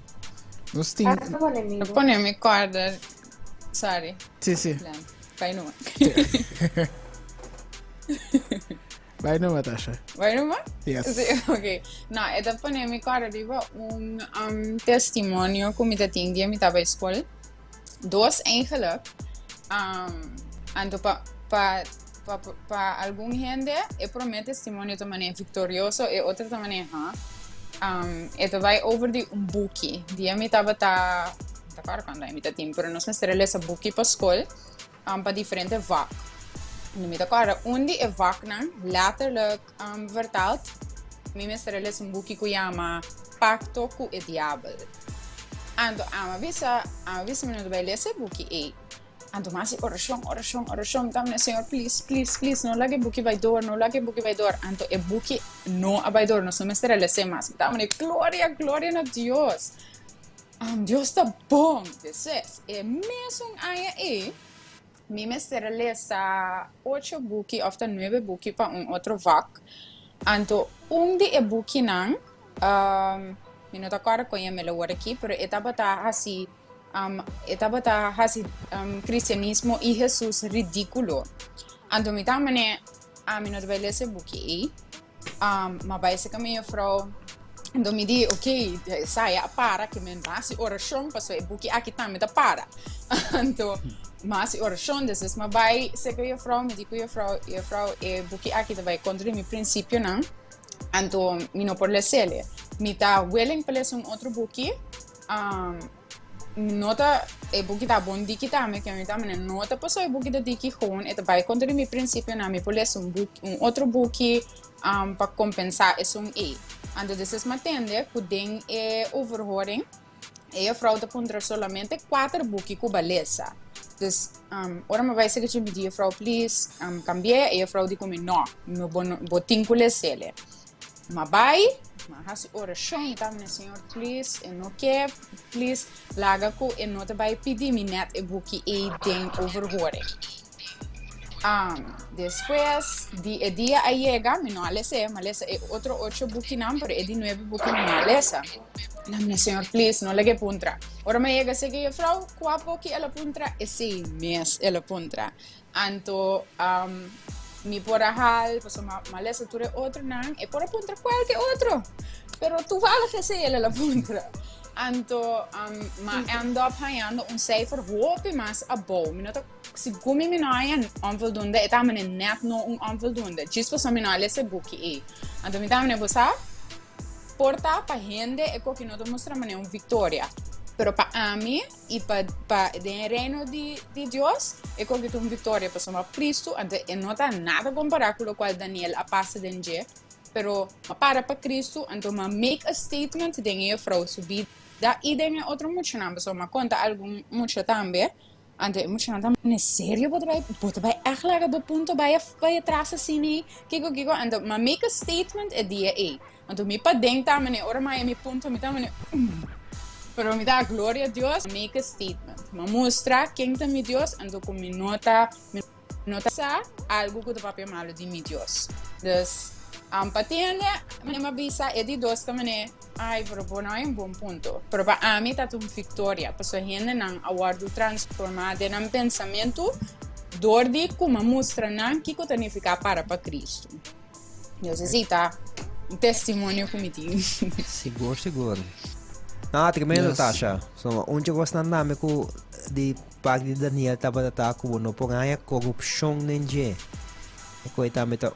Nós temos. Ah, bom amigo. Pone mi corda. Sorry. Sim, sim. Plan. Vai numa. Vai não, Natasha. Vai numa? Yes. Sì, ok. No, e dopo ne mi ricordo un testimonio come dat ding die mi tava in school. Dos eigenlijk. Ando pa algum gente e promete testimonio também victorioso e outra também e to vai over di un boekie. Die mi tava ta cara quando mi ta team, pero nos mestre lesa boekie pa school pa differente vak. Nu mi cara undi e vak nan letterlijk vertaald. Mi mestre lesa un boekie ku chama Pacto cu e Diabel. Ando ama visa mi no vai lesa boekie e ando masi oração, tamne Senhor, please, no lage buki vai door, ando e buki no vai door, no semestre le semas, tamne gloria na Dios. Dios tá bom, deses. E mesmo aí mi mestre lesa 8 buki, ofta 9 buki pa outro vak. Ando de e buki nang, mi no takara ko yeme lo aqui, pero etaba ta hasi cristianismo e Jesus ridículo. Ando mi tamane mi no deve lese buki ma vai se caminho frau ando mi di ok sai a para que men masi oração passo e buki aqui também tá para ando masi oração desses ma vai se que eu frau me digo eu frau e buki aqui vai contra mi princípio não ando mi no por lesele mi tá willing para ler outro buki nota e buki tá bom diki tá me que a mim tá me nota passou e buki da diki gewoon e vai contra mi princípio na mi poles outro buki para compensar é e ando desses matende pudem e overhoring e a fraude pondra solamente 4 buki ku beleza dus ora me vai ser que me diga frau please cambie e a fraude como no botin ku lesele ma vai ma hasi oração tamne Senhor please e no que please laga ku e no te vai pedir mi net e buki e den overhoring después dia aí llega mi no alese malesa e outro 8 buki nam pero e di 9 buki mi no alesa namne Senhor please no lege puntra ora me llega se que frau qua buki ela puntra e sei mes ela puntra anto mi por ahal, pues malesa ture outro nan, e por apuntar qualquer outro. Pero tu vale que se ele la puntra. Anto, ma ando apanhando cijfer hoop mas above. Minota, se gumi minayan onvoldoende, e tamene net no onvoldoende. Gispo sa minale se buki e. Anto mi tamene bosa, porta pa gente e co que não mostra mane victoria. Pero para mim e para o reino de Deus é como que uma vitória para somar Cristo e não está nada comparado com o qual Daniel a passa de dia pero para Cristo então make a statement de a frau subir da e de outro muito não so ma conta algum muito também ante muito não também sério pode vai eigenlijk op ponto bij atrás assim que então ma make a statement é dia e então me para dentro também ora mais me ponto me também pero me dá glória a Deus, make a statement. Me mostra quem é meu Deus, ando com me nota algo que o papel malo de meu Deus. Dus, patente, me avisa, é de Deus também, ai, pero não é bom ponto. Pero para mim tá uma vitória, para a gente não aguardo transformar de um pensamento, dor de como mostra não que o significa para Cristo. Deus existe um testemunho comigo. Seguro. Ah, tremendo, yes. Tasha. So, onde eu gosto nome ko de parte de Daniel tava ko no pongaya corrupção nenje. E ko também tá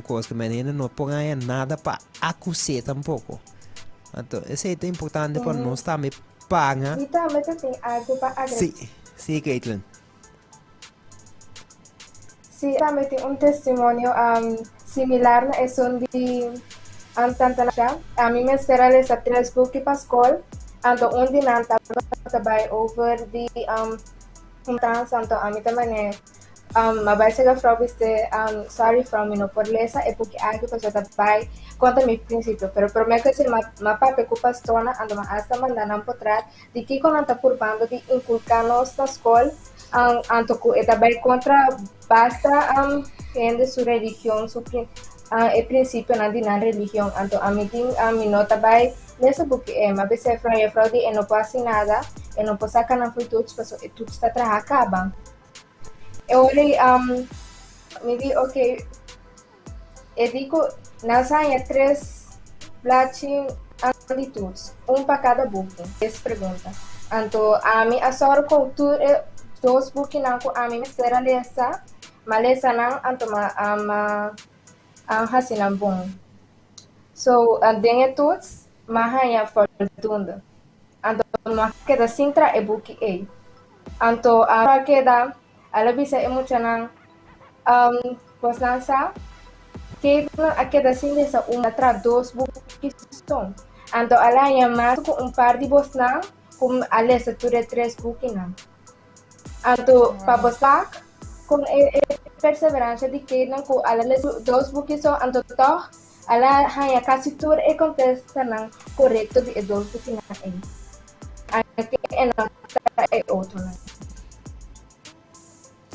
coisa que menina não pongaya nada para acusar tampouco. Então, isso é importante para nós também pagar. E também tem algo para agregar. Sim, Caitlin. Sim, também tem testemunho similar na eso de Antantanasha, a mim me será essa 3 book para escola, então onde não trabalha over de dança, então a mim também mas vai ser a frau viste sorry from me no por lesa é porque aqui para trabalhar conta meu princípio, pero prometo que se ma pape com pastora, então mas hasta mandar potrar de que quando está por bando de inculcar nos na escola, então que é trabalhar contra basta gente sua religião, e princípio na din religião, então a mim tem a mim nota vai nessa book mas você é fraude e não pode nada, e não pode sacar na futuro, porque tudo está atrás acaba. Eu olhei me di ok, eu digo nós há três platin atitudes, para cada book. Essa pergunta. Então a mim a só cultura dois book não a mim espera lesa, mas lesa não então ang hasinan bom. So, dengue todos, mahanya fortuna. Anto, makeda sintra e buki e. Anto, makeda, ala bisa emocional, poslansa, que akeda sinde sa tra dos buki son. Anto, ala yamatu ko par de bosna, ala sa ture tres buki na. Anto, pabosak, com perseverança de que não com ala dos buques são anto toh ala hanya kasi tur e contesta não correto de dos buques na aqui é não é outro não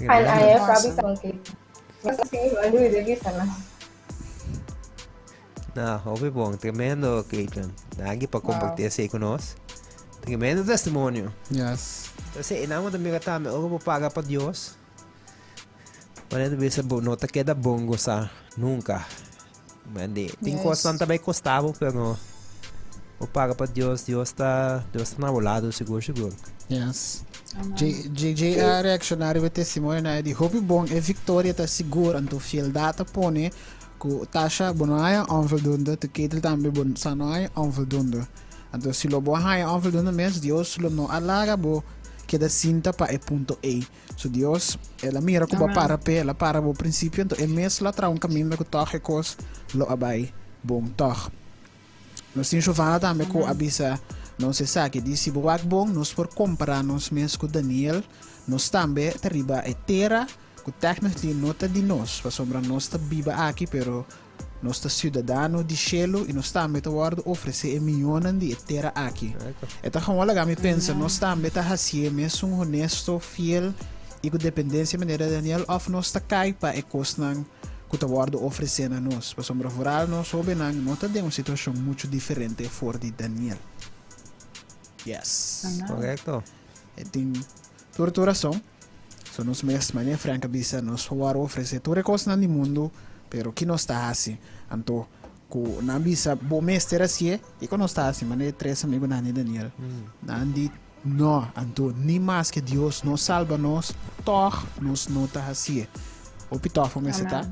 aí é sabe são que mas assim eu não devia sana Nah, ouve bom, tremendo, Caitlin. Lagi para compartilhar isso conosco. Tremendo testemunho. Yes. Então, não da minha tama, eu vou pagar para Deus. Mas não bisa não te queda bom gostar nunca. Mas tem coisas que também custava, pero o paga para Deus, Deus está na lado seguro. Yes. JJ a reaccionário e testemunho na de hobby bom é Victoria tá seguro anto fiel data pone ku taxa bonaia onvoldoende te ketel também bon sanoia onvoldoende. Anto se lo bonaia onvoldoende mens Deus lo no alaga bo que da cinta para e ponto A. So Dios, ela mira como para pe, ela para o princípio, então é mesmo lá tra um caminho que toque cos lo abai bom toque. Nós temos chovana também com abisa, não se sabe disse boak bom, nós por comparar nós mesmo com Daniel, nós também terriba é terra, que technically nota de nós, para sombra nós tá biba aqui, pero nós tá cidadano de cielo e nós também tá guardo oferecer milhões de terra aqui. Então como ela me pensa, nós também tá assim mesmo honesto, fiel e com dependência maneira Daniel of nós tá cai para e cosnan que tá guardo oferecer a nós, para sombra rural nós soube não, nós tá de uma situação muito diferente fora de Daniel. Yes. Correto. E tem torturação. So nós mesmo maneira franca bisa nós guardo oferecer toda coisa no mundo. Pero que nós está assim, então, com na bisa bom mestre assim, e quando nós está assim, mané três amigos na Daniel, nandi não, então nem mais que Deus nos salva nós, toh nos nota assim, o pitó foi mesmo tá,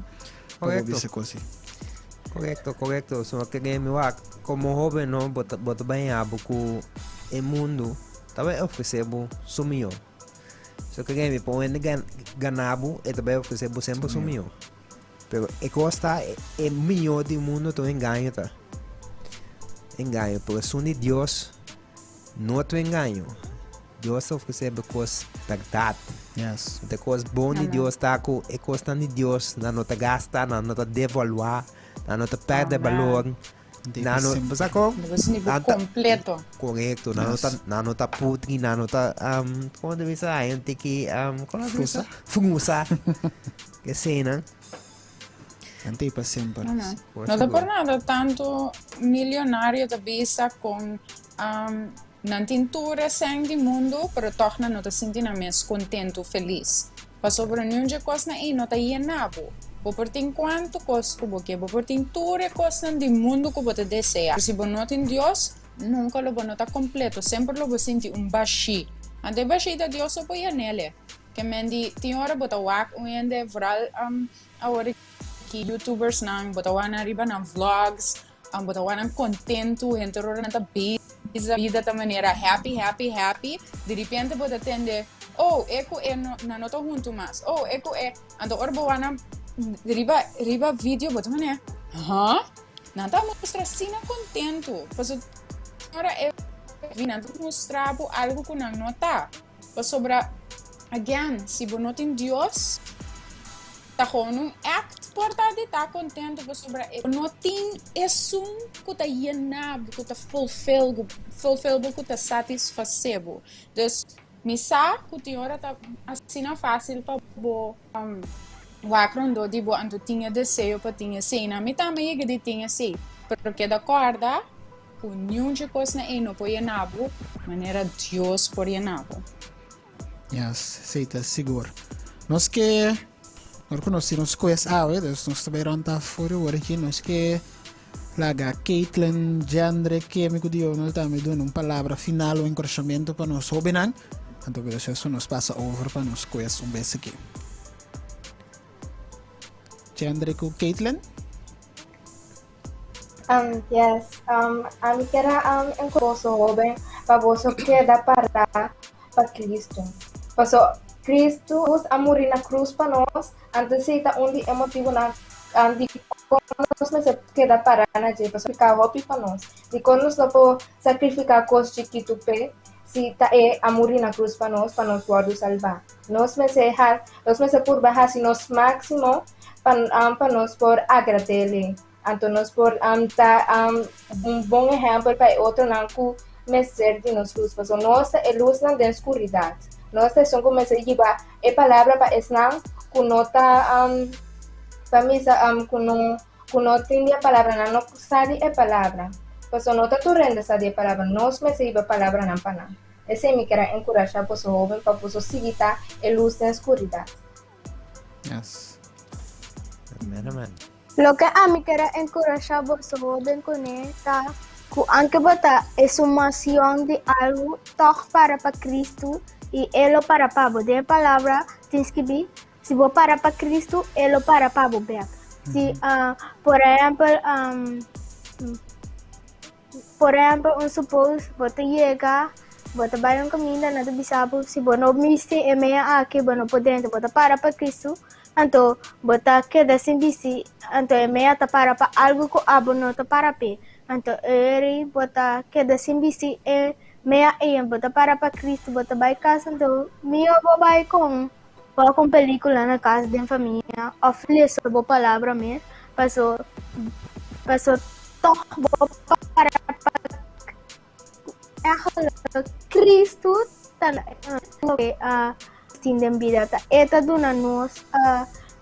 correto, só que game work como jovem não bota bem abo com o mundo, também oferecemos sumiu, só que game põe ganabo e também oferecemos sempre sumiu. Pero e costa é melhor do mundo tu engano tá engano porque só de Deus não tu engano Deus oferece coisas verdade yes de coisas bom de Deus tá com e costa de Deus não te gasta não te devaluar não te perde valor não sacou completo correto não tá putri não tá como deve ser aí tem que frusa que cena Antei para sempre. Não dá por nada, tanto milionário da bisa com na tintura sem mundo, pero torna não te sentir mais contento, feliz. Passou por nenhum de coisa aí, não te llenabo. Por tem quanto coisa que você, por tem toda coisa do mundo que você deseja. Se você não tem Deus, nunca lo não está completo, sempre lo você sente baixi. Ante baixi da Deus só põe nele. Que mendi tem hora bota wak, ende vooral agora que YouTubers nang botawan na riba ng vlogs, ang botawan ng contento, gente rora na vida ta maneira happy. De repente bota tende, oh, eko na noto junto mas. Oh, eko ando orbo wana riba video bota maneira. Nanta mostra sina contento. Paso ora vinando mostrar algo que não nota. Sobra again, se você não tem Deus, tá com um act portado tá contente sobre não tem isso que tá llenado, que tá fulfill que tá satisfacebo. Então, me sabe que tem hora tá assim fácil para Wakrondo di bo anto tinha desejo para tinha cena. Mi também é que tinha sim. Porque da corda, o nenhum de coisa não pode nabo, maneira Deus pode nabo. Yes, sei, tá seguro. Nós que nós conhecemos coisas nós também ronda fora o aqui, nós que laga Caitlin, Jandre, que amigo de eu, nós também dando uma palavra final ou encorajamento para nós soberan. Então, isso nos passa over para nós coisas vez aqui. Jandre com Caitlin? Yes. A mí queda en gozo joven, para vos queda para Cristo. Paso Cristo a morir na cruz para nós, antes de estar onde emotivo na de nós mas queda para na je, paso ficar hopi para nós. De quando nós não po sacrificar coisas chiquito pe, si ta a morir na cruz para nós guardo salvar. Nós me se por bajar si nos máximo para nós por agradecerle. Então, por um bom exemplo para outro não me serve nos luz, porque nós é luz na escuridão. Nós somos como se lleva a palavra para esnar com nota para mim com nota tem a palavra não sabe a palavra, porque nota tu renda sabe a palavra, nós me serve a palavra não para nada. Esse me quer encorajar para os jovens para poder seguir a luz na escuridão. Yes. Amen. Lo que a mí quiero encorajar a vos joven con esta, que aunque bota es sumación de algo, todo para Cristo y él para Pablo. De palabra, tienes que ver, si vos para Cristo, él para Pablo. Si, por ejemplo, un suppose, vos te llega, vos te vai un camino, no te bisabo, si vos no viste, meia aquí, vos no podés, vos te para Cristo. Então, bota queda sem bici, então é meia tá para algo que abo não tá para pé. Então, ele bota queda sem bici é meia bota para Cristo, bota vai casa, então meu avô vai com película na casa da família, oferece boa palavra mesmo, passou para Cristo tá tem vida tá eta dona nós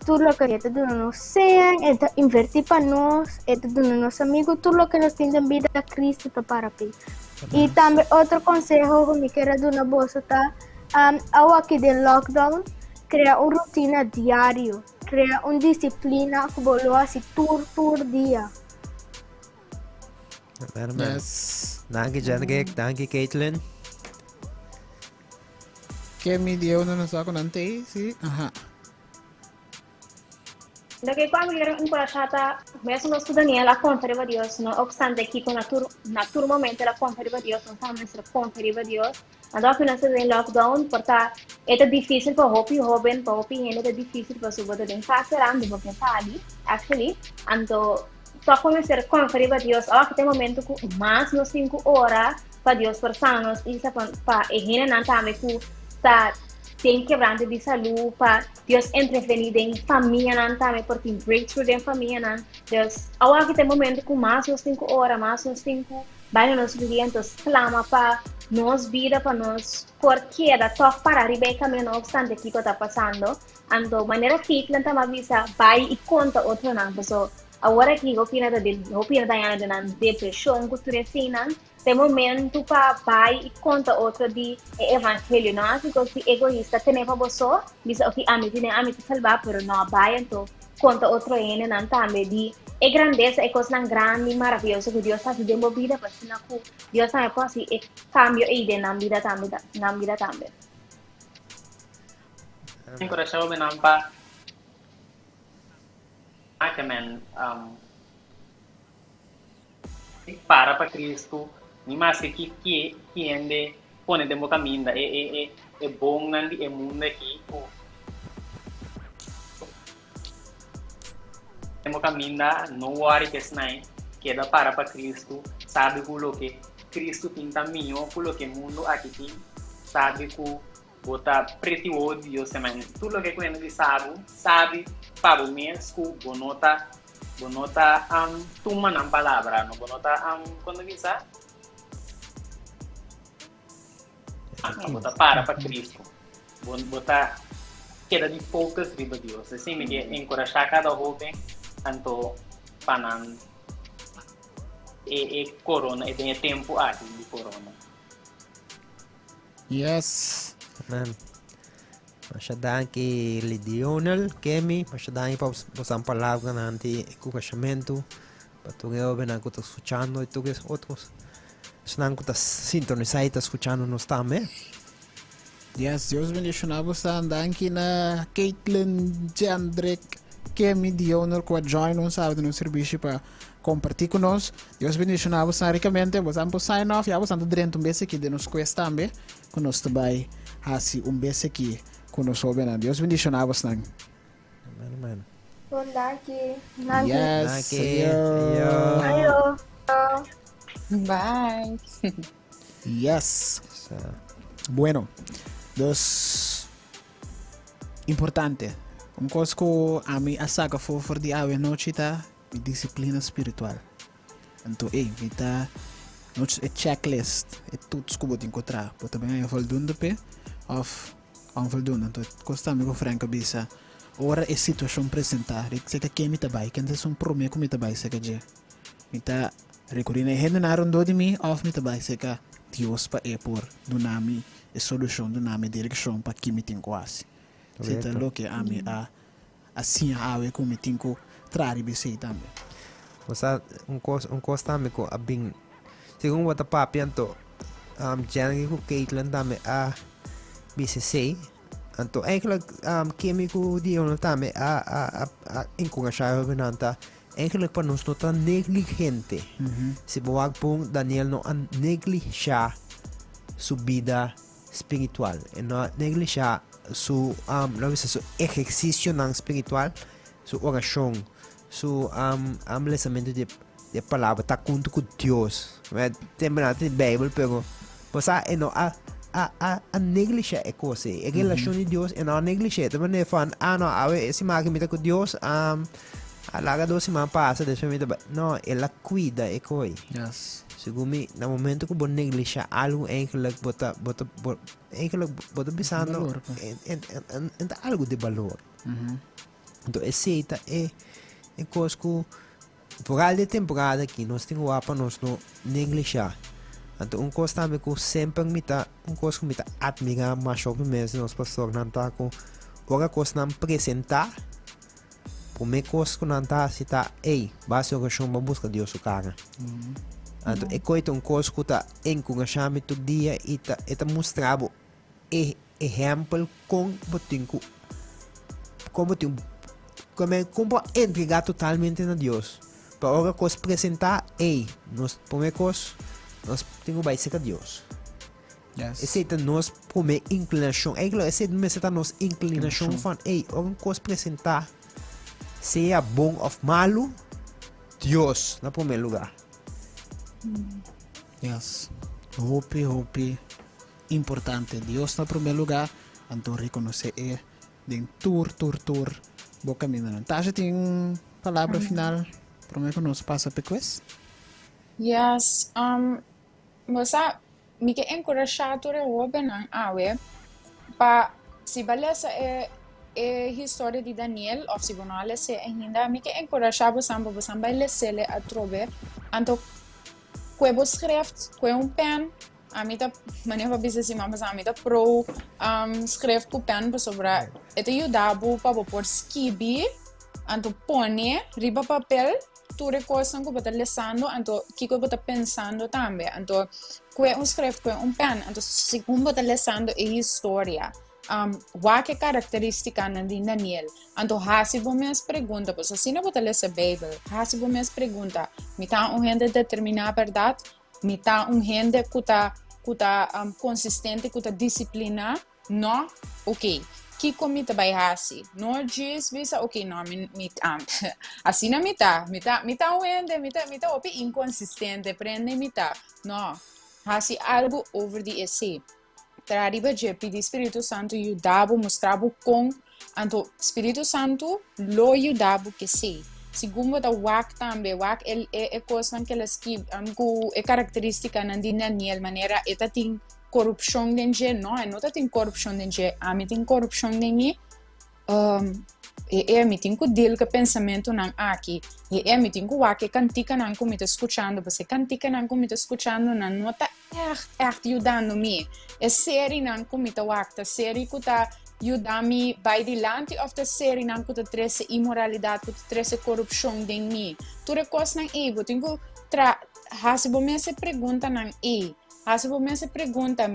tudo o que eta dona nós sem eta invertir para nós eta dona nós amigo tudo o que nós tem vida Cristo tá para pé e também outro conselho que me quero dar na bolsa tá ao aqui de lockdown criar uma rotina diário criar uma disciplina que bolo assim tur dia. Yes. Danke Jandre, danke Caitlin. Que me deu no nosso conante, sim. Aha. Daqui quando eu encorajada, mesmo nós Daniel a conferir a Deus, não obstante aqui com natur momento ela conferir a Deus, não sabemos ela conferir a Deus. Então que nós em lockdown, porque é difícil para hopi jovem, para hopi é difícil para subir de casa, ando porque fali, actually, então só começar a conferir a Deus, ó que tem momento que mais nos 5 horas para Deus por sanos e para e não também que tá tem quebrante de saúde para Deus intervenir em família não também porque breakthrough em família não Deus agora que tem momento com mais uns 5 horas mais uns 5 vai nos clientes clama para nos vida para nós porque da toque para Rebeca me não obstante aqui que está passando então maneira que não tá me avisa vai e conta outro não pessoal agora que opina da Diana da depressão que tu ensina tem momento para vai e conta outro de evangelho não porque egoísta tem para você diz ok a mim te salvar pero não vai então conta outro ene não também de grandeza é coisa grande maravilhosa que Deus está fazendo vida para se não Deus está fazendo cambio aí na vida também encorajado me nampa men para Cristo ni mais que ande pone de caminho é bom nandi é mundo aqui o caminho não worry que snai queda para Cristo sabe o que Cristo pinta minho o que mundo aqui tem sabe que bota preto Deus também tudo que quando ele sabe para o mês que bonota tuma na palavra não bonota quando diz bota para Cristo bota queda de focus riba Dios. Assim, me que encorajar cada jovem anto panan corona, e tem tempo aqui de corona. Yes. Man. Masyadaan kay Lidionel, Kemi, masyadaan pa ang palavra na anti-encorajamento. Patungeo ben ako tas escuchando e tu que otros. Senang ko tas sintonizar tas escuchando nos también. Yes, Deus bendicionar você andando na Caitlin, Jandrek, Kemi, Dionor, que join nos sábado no serviço para compartilhar conosco. Deus bendicionar você ricamente. Você vamos sign off. Já você anda dentro beijo aqui de nos cuesta também. Conosco também. Assim, beijo aqui conosco. Deus bendicionar você. Amen, amen. Bondaki. Yes. Naki. Ayo. Bye. Yes. Bueno, dos importante. Coisa que a mim a saca for de ave noite tá disciplina espiritual. Então, me tá noite é checklist, é tudo que eu encontrar. Pode também é voldoende pe of onvoldoende. Então, costa me com franca bisa. Ora é situação apresentar, se que me tá vai, que antes um promessa que me tá vai, se que já. Me tá recorrendo a renda na ronda de mim, of me tá vai, se que Deus pa é por do nome e solução do nome direção para que me tem quase. Se tá lo que a mim assim a ave como me tem que trazer bem também. Basta coisa também ko abing segundo wata papianto jangan ko Caitlin também a BCC. Anto eigenlijk kemi ko Dion também a encorajar benanta. Eigenlijk pa nos nota negligente. Se boag pong Daniel no an negligencia su vida espiritual. No negligencia su su ejercicio ng espiritual, su oración, su lanzamiento de palabra ta junto con Dios. Temblando en Bible pero basta no a negligencia e cose. E relación de Dios e no negligencia. También fan no ave si magimita con Dios alaga 12 semanas passa deixa me no ela cuida e coi. Yes. Segundo no momento que você negligencia algo eigenlijk bota pensando em algo de valor. Então essa é coisa que por de temporada que nós temos para nós não negligenciar. Então coisa também que sempre me tá coisa que me tá admirar mais sobre mesmo nós pastor não tá com outra coisa não apresentar. Primeira coisa que não tá se tá base oração para buscar Deus o cara. Então é coisa coisa que tá encorajando todo dia e tá mostrando exemplo como como entregar totalmente a Deus. Para outra coisa apresentar nós primeira coisa nós temos que ser a Deus. Yes. Essa é a nossa primeira inclinação. Essa é a nossa inclinação van outra coisa apresentar seja bom ou malo, Deus na primeiro lugar. Yes. Hope. Importante. Deus na primeiro lugar. Então reconhecer de tour. Boa caminho. Tasha tem palavra final. Prometo que nós passa para quest. Yes. Você me que encorajar tu reoben ang awe pa si balesa história de Daniel of si bonale se ainda me que encorajar você vai lesele a trobe anto que schrift que pen a mim tá maneira bisa si mama a mim tá pro schrift com pen para sobra eta yudabo para por skibi anto pone riba papel tu recosan que bota lesando anto kiko bota pensando também anto que schrift que pen anto segundo bota lesando história que característica de Daniel. Então, hasibo minhas perguntas, pois assim não vou ler essa Bíblia. Hasibo minhas perguntas. Me tá gente determinar a verdade, me tá gente que tá consistente, que tá disciplina, não, ok. Que como tá vai hasi? Não diz visa, ok, não, assim não me tá gente, me tá opi inconsistente, prende me tá, não, hasi algo over the esse. Trariba de pedir Espírito Santo ajudava mostrava com então Espírito Santo lo ajudava que sei segundo da wak também wak é coisa que eles que é característica na Daniel maneira tem corrupção dentro não tem corrupção dentro a mim tem corrupção dentro mi tenho deal com pensamento não aqui mi tenho que cantica não como está escutando você cantica não como está escutando não está echt ajudando me série não como está wakta série que está ajudando vai dilante of the série não que está trece imoralidade que está trece corrupção de mim tu recos não eu tenho se você se pergunta não se você se pergunta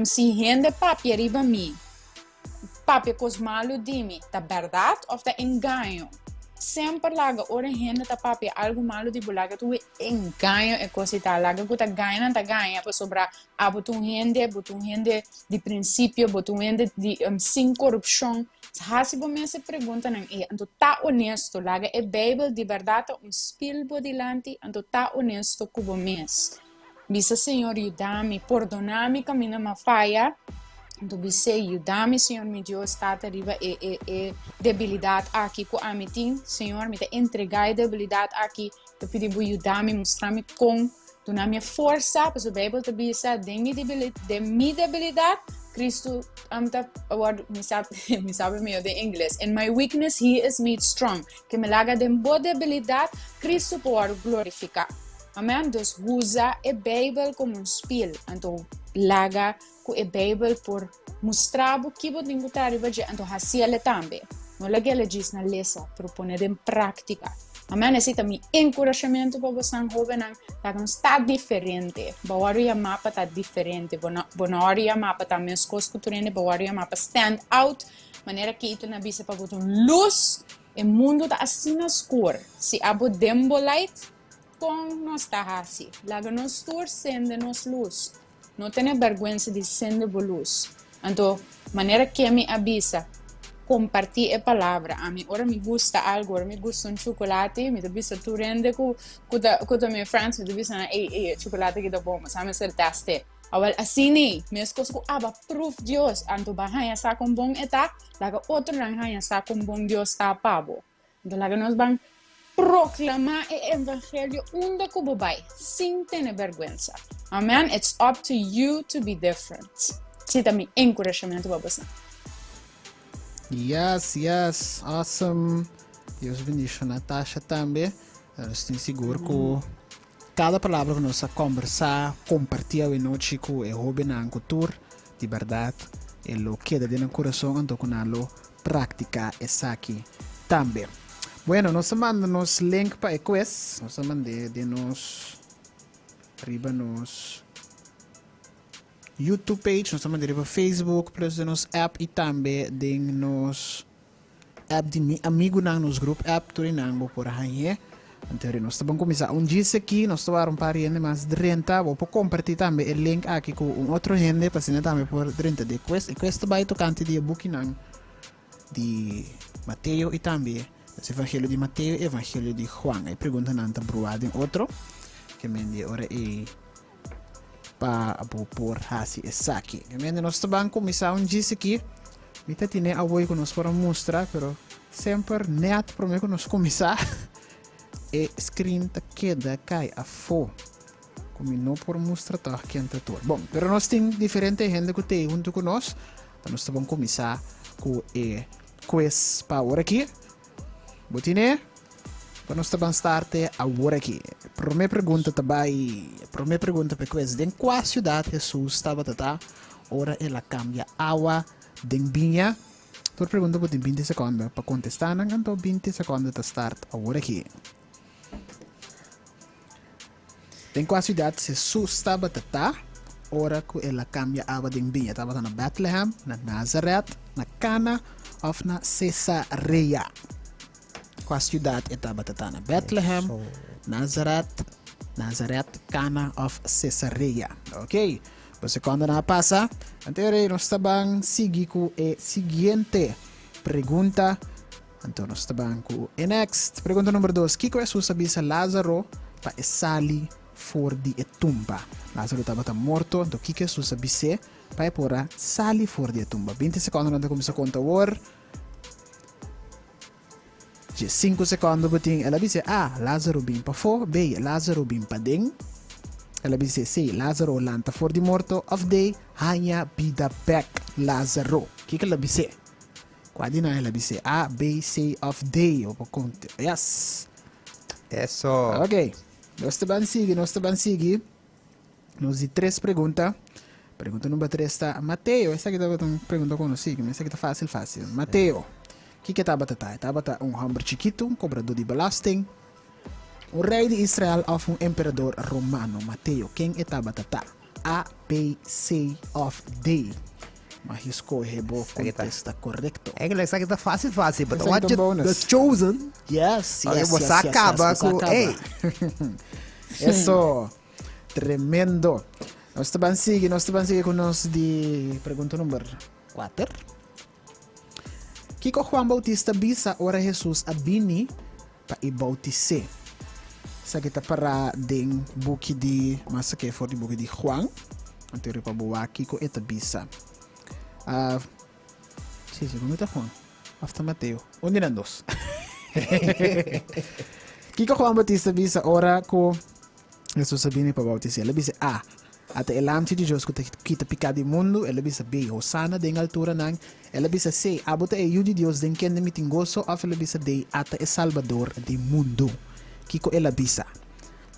se rende papi arriba mim papi cos malo de mim, tá verdade ou tá engano? Sempre laga ora gente tá papi algo malo de bulaga tu engano é coisa tá laga tu tá ganha para sobrar botun gente de princípio botun gente de sem corrupção se você se pergunta não então tá honesto laga é Bíblia de verdade um spilbo dilante então tá honesto com você bisa Senhor ajuda-me perdona-me que minha má falha então, você ajuda-me, Senhor, meu Deus, está arriba debilidade aqui com a mitim, Senhor, me entregar a debilidade aqui, eu pedi para ajudar-me, mostrar-me com a minha força, para a Bíblia te diz, de minha debilidade, Cristo, me sabe meio de inglês, in my weakness, he is made strong, que me laga de boa debilidade, Cristo pode glorificar. Amém? Então, usa a Bíblia como um espelho. Então, laga com a Bíblia por mostrar o que você tem que fazer. Então, assim ela também. Não é que ela diz na letra, para pôr em prática. Amém? Esse é meu encorajamento para você, jovem, que não está diferente. Bawari a mapa está diferente. Bonori a mapa está menos coisa que tu rende. Bawari a mapa stand out. Maneira que isso na bisa para botar luz. O mundo está assim na escura. Se abo dembo light, com nós está assim. Laga nós torcendo nos luz. Não tenha vergonha de sender luz. Então, maneira que me avisa, compartilhe a palavra. A mim, ora me gusta algo, ora me gusta chocolate, me avisa tu rende com meus friends, me avisa chocolate que dá bom, mas a mim se teste. Awal asini, minhas coisas com proof Deus, anto bahaya sa com bom eta, laga outro ranhaya sa com bom Deus está pabo. Então, laga nós vamos proclamar o evangelho onde que vai, sem ter vergonha. Amen. It's up to you to be different. Esse é meu encorajamento para você. Yes, awesome. Deus bendiga a Natasha também. Eu estou seguro que cada palavra que nós conversar, compartilhar em noite com o hobby na cultura, de verdade, é o que é dentro do coração, então que nós praticar essa aqui também. Bueno, nós mandamos link para a quest, nós mandamos de nos arriba nos YouTube page, nós mandamos para Facebook, plus de nos app e também de nos app de amigo na nos grupo app, tudo não por aí. Então, nós estamos começar dia aqui, nós estamos um par de gente mais 30, vou compartilhar também o link aqui com outro gente, para ser também por 30 de quest, e quest vai tocar de booking de Mateus e também o Evangelho de Mateus e o Evangelho de Juan. Aí pergunta não está provado em outro, que me diz ora é para por assim essa aqui. Que me diz nós estamos começar dia aqui, me está tendo a voz que nós para mostrar, pero sempre net para mim que nós começar. E screen ta queda cai a fo como não por mostrar tá aqui anta todo bom pero nós tem diferente gente que tem junto com nós então nós vamos começar com o quiz para aqui botine para nós vamos start agora aqui primeira pergunta também primeira pergunta para quiz em qual cidade Jesus estava tata ora ela cambia água de vinha por pergunta por 20 segundos para contestar então 20 segundos para start agora aqui. Em qual cidade Jesus estava tata, ora que ela cambia água de vinha, estava na Bethlehem, na Nazareth, na Cana ou na Cesareia. Qual cidade estava tata na Bethlehem, Nazareth, Cana ou Cesareia. Ok? Você quando não passa, então nós estamos seguindo com a seguinte pergunta. Então nós estamos com a next. Pergunta número 2. O que Jesus sabia Lázaro para sair fora de tumba? Lázaro estava morto, então o que Jesus sabia para sair fora de tumba? 20 segundos antes de começar a contar o hora. 5 segundos depois ela disse, Lázaro vem para fora, B, Lázaro vem para dentro. Ela disse, sim, Lázaro lanta fora de morto, of day, hanya vida back Lázaro. O que ela disse? Quadina ela disse A, B, C of day. Opa, conte. Yes. Eso. Ok. Nós vamos seguir. Nós de 3 perguntas. Pergunta número 3 está Mateo. Essa aqui tá uma pergunta conhecida, mas essa aqui tá fácil. Mateo. O que tá batata? Tá batata homem chiquito, cobrador de belasting, rei de Israel ou imperador romano? Mateo, quem é tá batata? A, B, C of day. Mas escolhe o contesta correto. É que essa aqui tá fácil, but Essa what aqui tá you bonus. the chosen. Yes. Você acaba com... Ei. Isso. Tremendo. Nós vamos seguir com nós de pergunta número 4. Kiko Juan Bautista bisa ora Jesus abini para i-bautize. Sa kita para ding buki di masa que for di buki di Juan. Anterior pa buwa Kiko eta bisa. Sí, como está Juan? After Mateo. Onde eran dos? Kiko Juan Bautista bisa ora ko Jesus abini para bautize. Ela bisa Ata elamti de Deus que kita picado mundo, ela bisa B, Hosana den altura nang, ela bisa C, abota e de Deus den kende mitingoso, of ela bisa D, ata e Salvador de mundo. Kiko ela bisa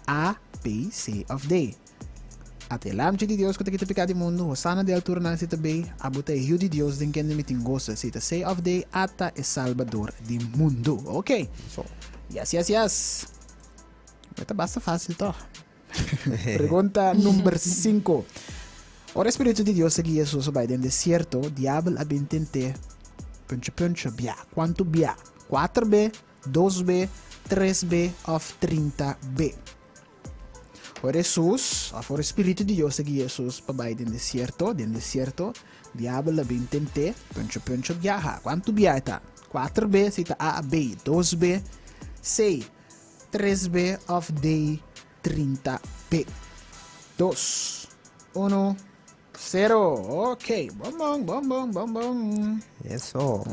A, B, C of D. Ata elamti de Deus que kita picado mundo, Hosana de altura nang sita B, abota e de Deus den kende mitingoso, sita C of D, ata e Salvador de mundo. Ok. So, yes. Esta basta fácil, toh. Pergunta número 5. O Espírito de Deus seguia Jesus vai no deserto, diabo abintente punch bia. Quanto bia? 4B, 2B, 3B of 30B. O Jesus, o Espírito de Deus seguia Jesus para no deserto, diabo abintente punch bia. Quanto bia está? 4B, cita A, B, 2B, C, 3B of day 30B. 2, 1, 0. Ok, bom. Eso.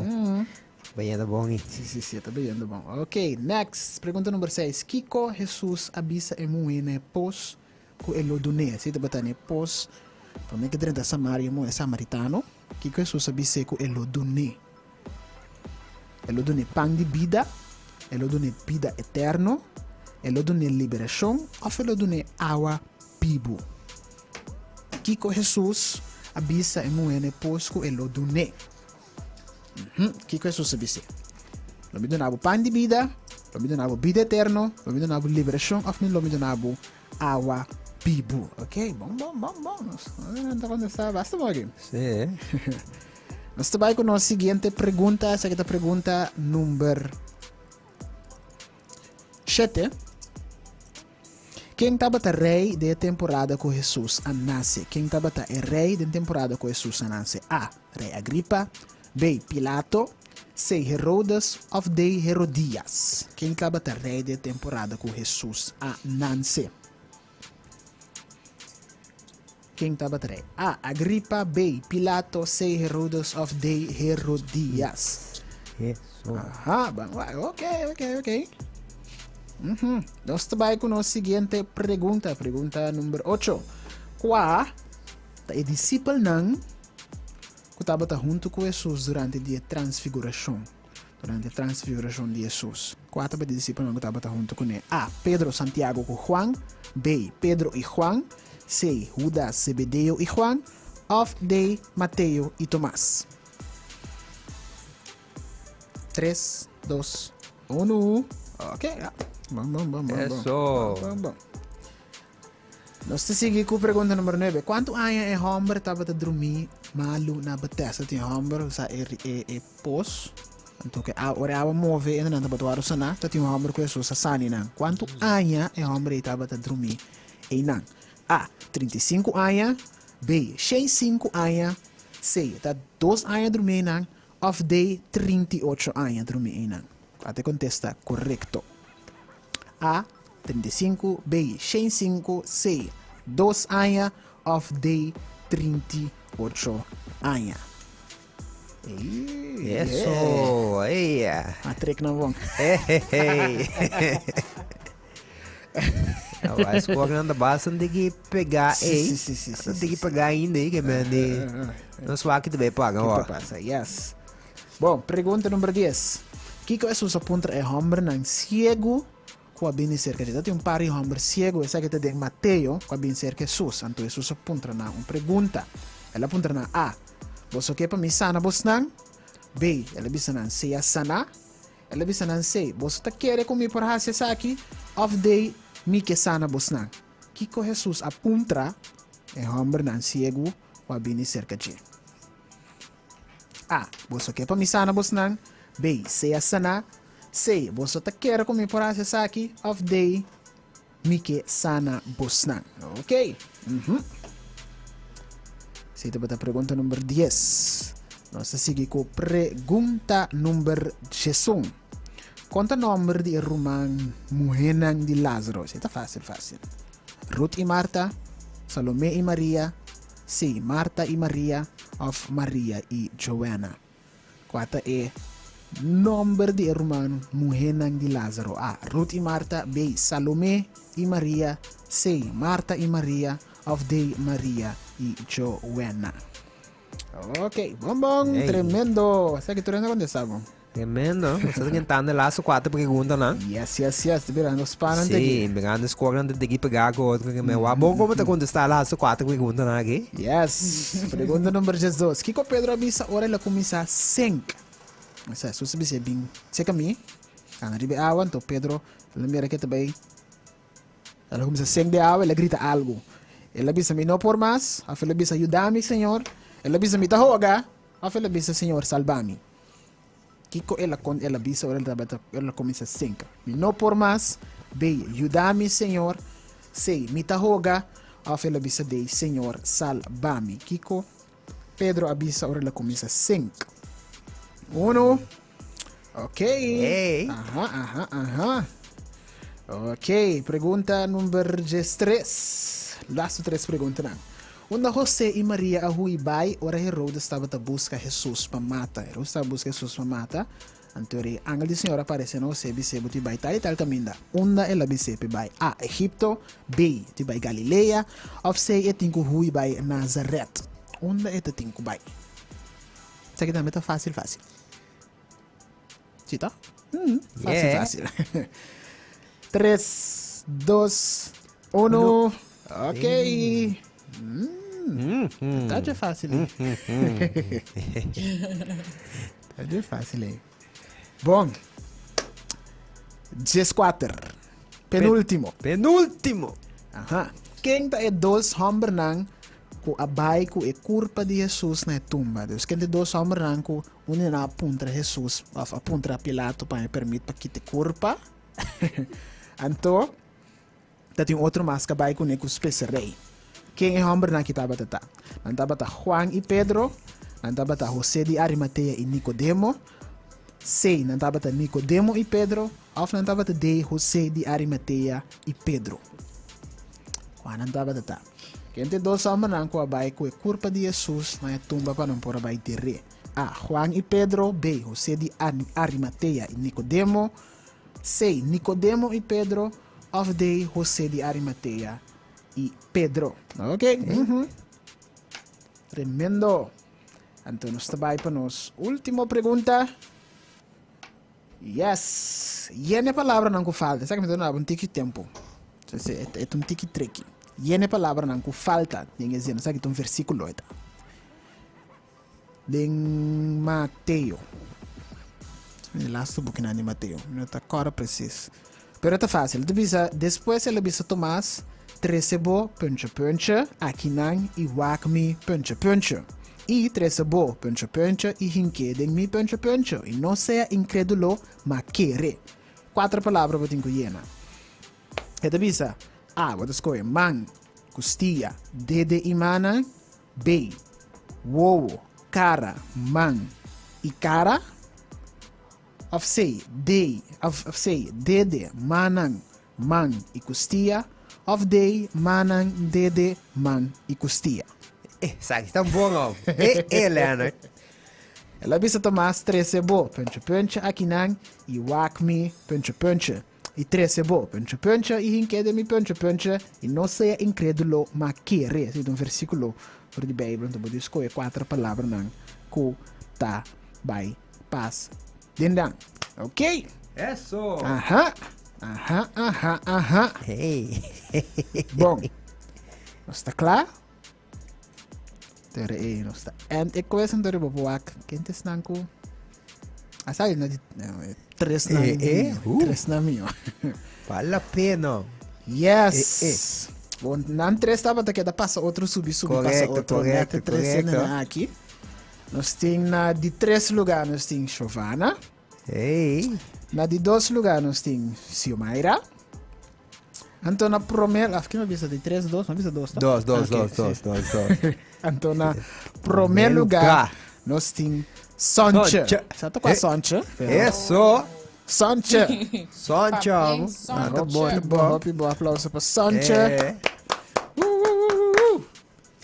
Bem bom. Sim, tá bem bom. Ok, next. Pergunta número 6. Kiko Jesus abisa emuine pos ku elodune. Sita batane pos. Para mim que dentro da Samaria mo é samaritano. Kiko Jesus abisa ku elodune. Elodune pão de vida. Elodune vida eterno. Elo dune liberação ou elo dune água vivo. Kiko Jesus abisa emuene posco elo dune. Kiko Jesus abisa. Lo mi donavo pan di vida, lo mi donavo vida eterno, lo mi donavo liberação ou lo mi donavo água vivo. Ok, bom. Basta morgen. Sim. Nós trabalhamos com a nossa seguinte pergunta. Essa é a pergunta número 7. Quem estava rei da temporada com Jesus a nasce? Quem estava rei da temporada com Jesus a nasce? A. Rei Agripa. B. Pilato. C. Herodes of D. Herodias. Quem estava rei da temporada com Jesus a nasce? Quem estava rei? A. Agripa. B. Pilato. C. Herodes of D. Herodias. Eso. Aha, ok. Nós trabalhamos com a seguinte pergunta. Pergunta número 8. Qual é o discípulo que estava junto com Jesus durante a transfiguração? Durante a transfiguração de Jesus. Qual é o discípulo que estava junto com ele? A. Pedro, Santiago e Juan. B. Pedro e Juan. C. Judas, Zebedeo e Juan. Of D. Mateo e Tomás. 3, 2, 1. Ok, Bom. Eso. Bom. Nós seguimos com a pergunta número 9. Quanto anos é homem estava a dormir malu na Bethesda? Tem homem que pós. Então, agora eu move e não estava a doar o sana. Tem homem que Jesus sani não. Quanto anos é homem estava a dormir? E não. A. 35 anos. B. 65 anos. C. 2 anos dormir não. Of D. 38 anos dormir não. Até contesta correto. A. 35, B. 65, C. 2 anos, of D. 38 anos. Eso. Aí. A trek não vão. A escola anda bastante que pegar. Sim. Tem que pegar ainda aí, que não só aqui também paga, ó. Yes. Bom, pergunta número 10. Kiko Jesus apunta é homem não cego com a bem cerca de tem par de homem cego essa que te de Mateo com a bem cerca Jesus. Então Jesus apunta na uma pergunta. Ela apunta na A. Você quer para mim sana bosnang? B. Ela bisa nan seya sana. Ela bisa nan C. Você tá quer comigo por hasia aqui? Of day mi que sana bosnang. Kiko Jesus apunta é homem não cego com a bem cerca de A. Você quer para mim sana bosnang? B. Seya sana. C. Você tá quer comigo por hasia aqui? Of day mi que sana bosnang. Ok? Esta é a pergunta número 10. Nós seguimos com a pergunta número 11. Conta o nome de Román Mujenan de Lázaro. Está fácil. Ruth e Marta, Salomé e Maria, C. Marta e Maria, of Maria e Joana. Quatro é nome de Román Mujenan de Lázaro. A. Ruth e Marta. B. Salomé e Maria. C. Marta e Maria, of de Maria e Joana. Ok, bom, tremendo. Sabe que tu ainda contestava? Tremendo. Você está tentando las 4 perguntas, não? Yes. Te virando os panos Sim, virando escolhendo de pegar com outro que me va. Bom, como te contestar las 4 perguntas, não aqui? Yes. Pergunta número 12. Kiko Pedro avisa ora ela começa a 5. Essa se você bisa bem. Seca mi. Ana ribe awan to Pedro, lembra que também. Ela começa a 5 de awa, ela grita algo. Ela bisa mi no por más, ela bisa ayudame, Senhor. Ela bisa mi tahoga, ela bisa Senhor salvame. Kiko ela bisa ela começa a 5. Mi no por más, B, ayudame, Senhor. C, mi tahoga, ela bisa de Senhor salvame. Kiko Pedro avisa ora ela começa a 5. 1. Ok. Hey. Ajá. Ok, pergunta número 3. Last 3 perguntas na. Una José e Maria a huibay, ora Herodes estava a buscar Jesus para matar. Herodes estava a buscar Jesus para matar. Então, o ángel do Senhor aparece no José, bisebo te vai tal e tal caminho. Una ela bisebo vai a Egipto, B te vai Galileia, of C etinco huibay Nazaret. Una etinco vai. Isso aqui também tá fácil. Cita? Fácil. 3, 2, 1. Ok. Tá de fácil. Tá de fácil. Bom. 14. Penúltimo. Aha. Quem tá é 2 homens nang ku abay ku e culpa de Jesus na tumba. Deus quem tem 2 homens nang ku una na apunta Jesus, apunta a Pilato para permitir para que te culpa. Então, tem outro mais que vai com o rei. Quem é o homem que estava tá? Estava Juan e Pedro, estava José de Arimatea e Nicodemo. C, estava Nicodemo e Pedro, ou estava de José de Arimatea e Pedro. Juan estava tá. Quem tem 2 homens que vai com a culpa de Jesus na tumba para não pôr vai ter. A, Juan e Pedro. B, José de Arimatea e Nicodemo. C, Nicodemo e Pedro, of de José de Arimatea e Pedro. Ok? Tremendo. Então, nós estamos para nos última pergunta. Yes. Yene palavra não falta. Sabe que me dá um tique tempo. É um tique tricky. Yene palavra não falta. Ninguém diz, sabe que é um versículo. De Mateo. Last book na de Mateo. Não está agora preciso. Pero está fácil. Depois ele bisa Tomás. Tresebo, puncha, akinan, e wakmi, puncha. E tresebo, puncha, e hinkeden mi, puncha. E não seja incrédulo, mas querer. 4 palavras para tinha llena. Esta bisa. A, vou escolher man, costia, dede e mana. B, wow, cara, man, e cara. Of say, dede, manang, man, e costia. Of day, manang, dede, man, e costia. Sabe, tá bom, ó. Leonard. Ela bisa Tomás, tresebo, puncha, akinang, e wakmi, puncha. E tresebo, puncha, e hinkede mi puncha, e não seja incrédulo, mas querer. Esse é um versículo por de Bíblia, então pode escolher 4 palavras, não, que tá vai paz. Dindang. Ok? Eso. Aha. Hey. Bom. Nós está claro? Tere nós está. And ik weet een door bewaak. Kent is nanko. Asal na tres na tres na mio. Vale a pena. Yes. Bom, nan tres estava daqui da passa outro subir passa outro. Correto. Aqui. Nós tem na de 3 lugares nós tem Giovanna. Hey. Na de 2 lugares nós tem Siomaira. Então na primeira, acho que não vista de 3, 2, não vista 2, tá? 2. Então na primeiro lugar nós tem Soncha. Você tá com a Soncha? Eso. Soncha. Soncha. Tá bom, aplauso para Soncha.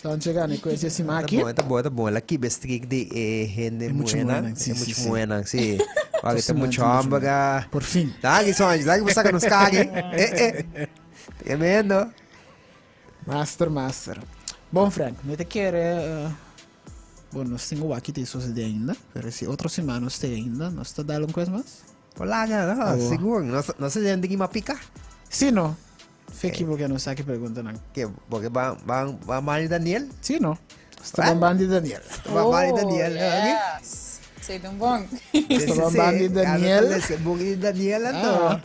Soncha ganha conhece esse aqui. Tá bom. Aqui bestrik de gente buena. É muito buena, sim. Olha, tem muito hambúrguer. Por fim. Daqui, Soncha, daqui você nos cague. Tremendo. Master. Bom, Frank, me te quer. Bom, nós temos aqui tem sucedido ainda. Pero se outra semana nós tem ainda, nós está dando coisa mais? Olá, seguro. Nós temos que mapicar. Sim, não. Fique porque não sabe que pergunta não. Que porque vai mal Daniel? Sim, não. Está bom de Daniel. Vai mal Daniel. Yes. Sei tão bom. Está bom de Daniel. Bom de Daniel então.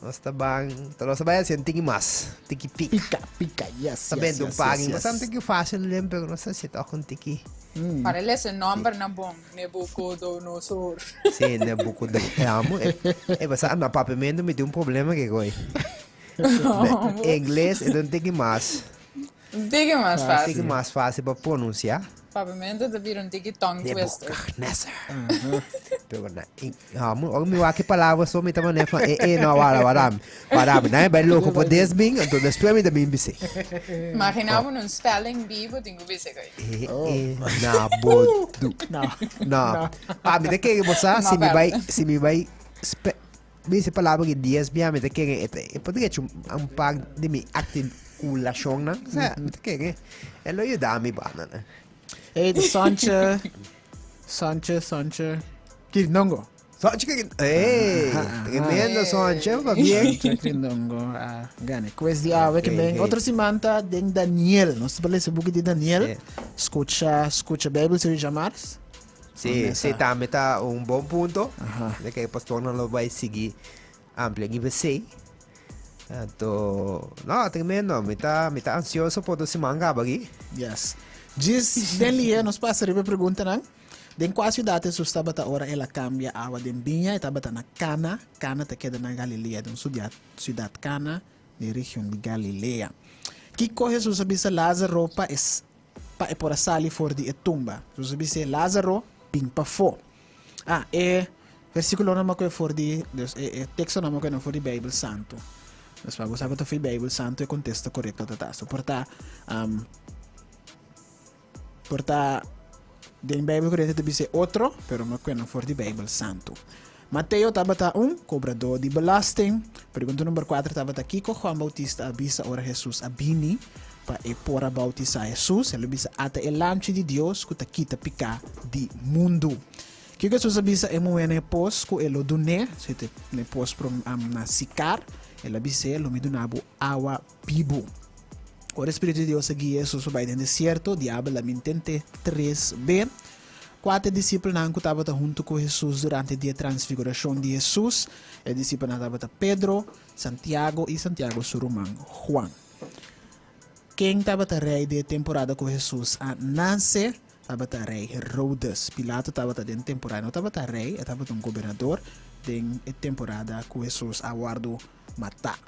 Nós tá bem. Então nós vai assim tem mais. Tem que pica, yes. Sabendo paguem, mas não tem que fácil lembra, não sei se tá com tiki. Para ele esse número na bom, Nebucodonosor. Sim, Nebucodonosor. Amo. Mas na papamento me deu problema que coi. Em inglês não tem que mais. Tem que mais fácil. Tem que mais fácil para pronunciar. Papamento da vir tem que tongue twister. Nebuchadnezzar. Pero na amo, og mi waki palavra so mi tama nefa no waram, né? Vai louco por desbing, então depois me da bim bise. Imaginava um spelling bee, vou ter que ver isso na bodu. Não. Ah, me que você se me vai bise palavra que dias bia me que poderia um par de mi articulação, né? Me que ela ajuda me banana. Hey, de Soncha. Kirindongo. Soncha tremendo Soncha, va bien. Kirindongo, gane. Quest di awe que bem. Outra semana tem Daniel. Nós falamos sobre de Daniel. Escucha Bible series Jamares. Sim, também tá bom ponto. De que o pastor não vai seguir amplo em você. Então, não, tremendo. Me tá ansioso por essa semana aqui. Yes. Diz, Delia, nos passa a pergunta, não? Den quase data se estava a hora ela cambia a água de binha, estava na Cana te queda na Galileia, de cidade Cana, de região de Galileia. Que corre se você bisa Lázaro pa por a sali for de tumba. Se você bisa Lázaro ping pa fo. Versículo não é for de, texto não é for de Bible Santo. Mas para você que Bible Santo é contexto correto da taça. Porta den Bible corrente deve ser outro, pero não é for de Bible Santo. Mateo estava cobrador de belasting. Pergunta número 4 estava aqui com Juan Bautista avisa ora Jesus abini para por bautizar Jesus. Ele avisa até o lamche de Deus que está quita picar de mundo. Que Jesus avisa é moene pos que ele dune, se te ne pos na sicar, ele avisa ele me donabo água vivo. O Espírito de Deus guia Jesus para o deserto, diabo la intente 3b. 4 discípulos não estavam junto com Jesus durante o dia de transfiguração de Jesus. Os discípulos estavam Pedro, Santiago e Santiago seu irmão Juan. Quem estava rei de temporada com Jesus a nascer, estava rei Herodes. Pilato estava dentro temporada, não estava rei, estava governador de temporada com Jesus a guardo matar.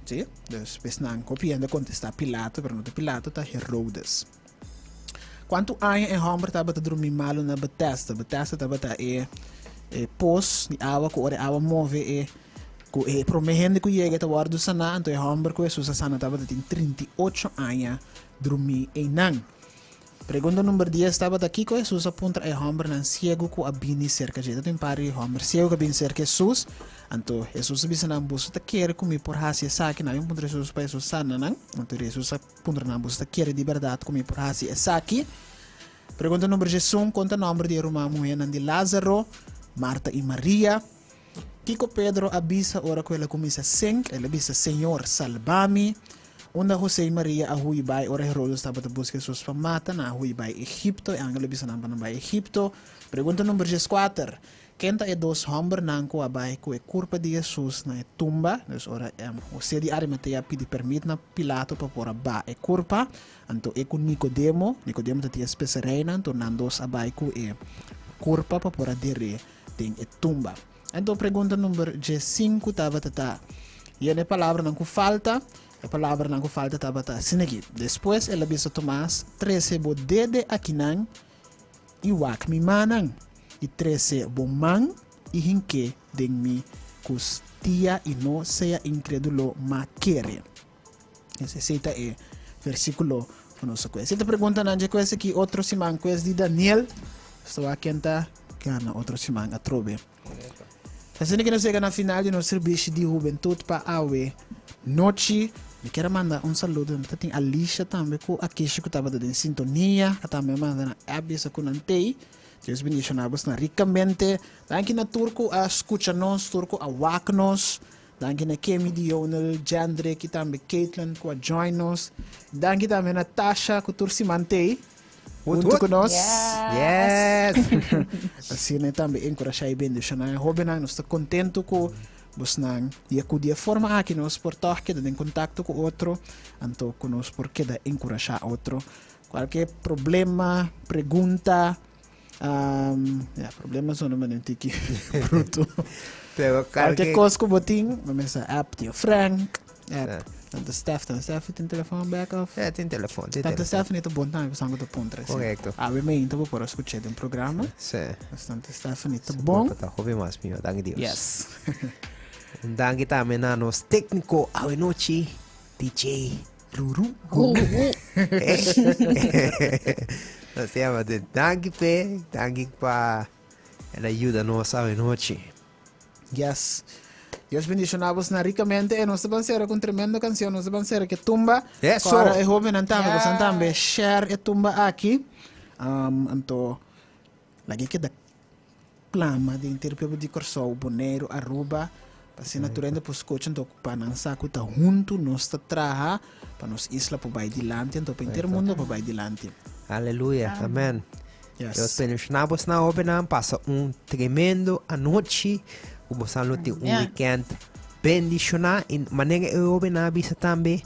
Sim? Depois não copiando contestar Pilato, mas não é Pilato, está Herodes. Quanto anos em homem estava dormindo mal na Bethesda estava pos de água que a água move prometendo que chega a guarda sana, então o homem que Jesus sana estava tem 38 anos dormir em nan. Pergunta número 10 estava aqui que Jesus aponta o homem não cego que abini cerca de tem pari homem cego que abini cerca Jesus. Então, Jesus bisa na busa ta quer comer por hasia saki na yung punta Jesus pa Jesus sana nang. Então, Jesus punta na busa ta quer de verdade comer por hasia saki. Pergunta número 1, conta o nome de Roma Mulher de Lázaro, Marta e Maria. Kiko Pedro avisa ora que ela começa ela avisa Senhor, salva-me. Onda José e Maria a Huibai, ora Herodes estava a buscar Jesus para matar na Huibai, Egipto, e Angela avisa na Panambai, Egipto. Pergunta número 4. Kenta é dos homens nanco abai que é culpa de Jesus na tumba, dus ora José de Arimatea pedi permite na Pilato para pôr ba é culpa, então é com Nicodemo tinha especiareina, então nandos abai que é culpa para pôr dire tem é tumba. Então pergunta número 5 tava tata. E a palavra não falta, tava tá assim aqui. Depois ela bisa Tomás 13 bodede aqui nan e wak mi manan. E 13 bomang e hinke den mi custia e não seja incrédulo ma quere. Esse é versículo para nossa coisa. Esta pergunta não é coisa que outro simão coisa de Daniel. Estou aqui que na outro simão a trobe. Assim que nós chegamos na final de nosso serviço de Hubentut para a noite. Eu quero mandar saludo. Tem a Alicia também, que aqui que estava em sintonia, que também manda na app, essa que não tem. Deus bendicionamos na ricamente. Danke na Turco a escucha-nos, Turco a wak-nos. Danke na Kemi Dionel, Jandre, que também Caitlin, que a join-nos. Danke também na Tasha, que tu se mantém. Junto conosco. Yes! Assim, né, também encorajar e bendicionar. Hoje, nós estamos contentes com você, e acudir a forma aqui, nós por toque, em contato com outro, então, conosco, porque dá encorajar outro. Qualquer problema, pergunta, problemas são não aqui, bruto. Qualquer coisa que botinho, vamos a app, tio Frank, tanto Steph tem telefone back off. Tem telefone. Tanto Steph nem bom também, você não tá ponto. Correto. Eu me então por escutar um programa. Sim. Tanto Steph nem tá bom. Tá ouvindo mais meu, danke Deus. Yes. Danke também na nos técnico a noite, DJ Ruru. Nós temos de danke para ela ajuda nós a noite. Yes. Deus bendicionamos na ricamente e nós vamos ser com tremenda canção, nós vamos ser que tumba. Eso. Agora é jovem antame, nós também share e tumba aqui. Então, lagi que da clama de interpelo de corso, boneiro, arroba, assim naturalmente para os coaches então para não saco tá junto, nós tá traha para nos isla para vai dilante, então para inteiro mundo para vai dilante. Aleluia, amém. Yes. Deus bendicionamos na obra, passa tremendo a noite. Vamos a ter weekend bendicionar em maneira eu bisa também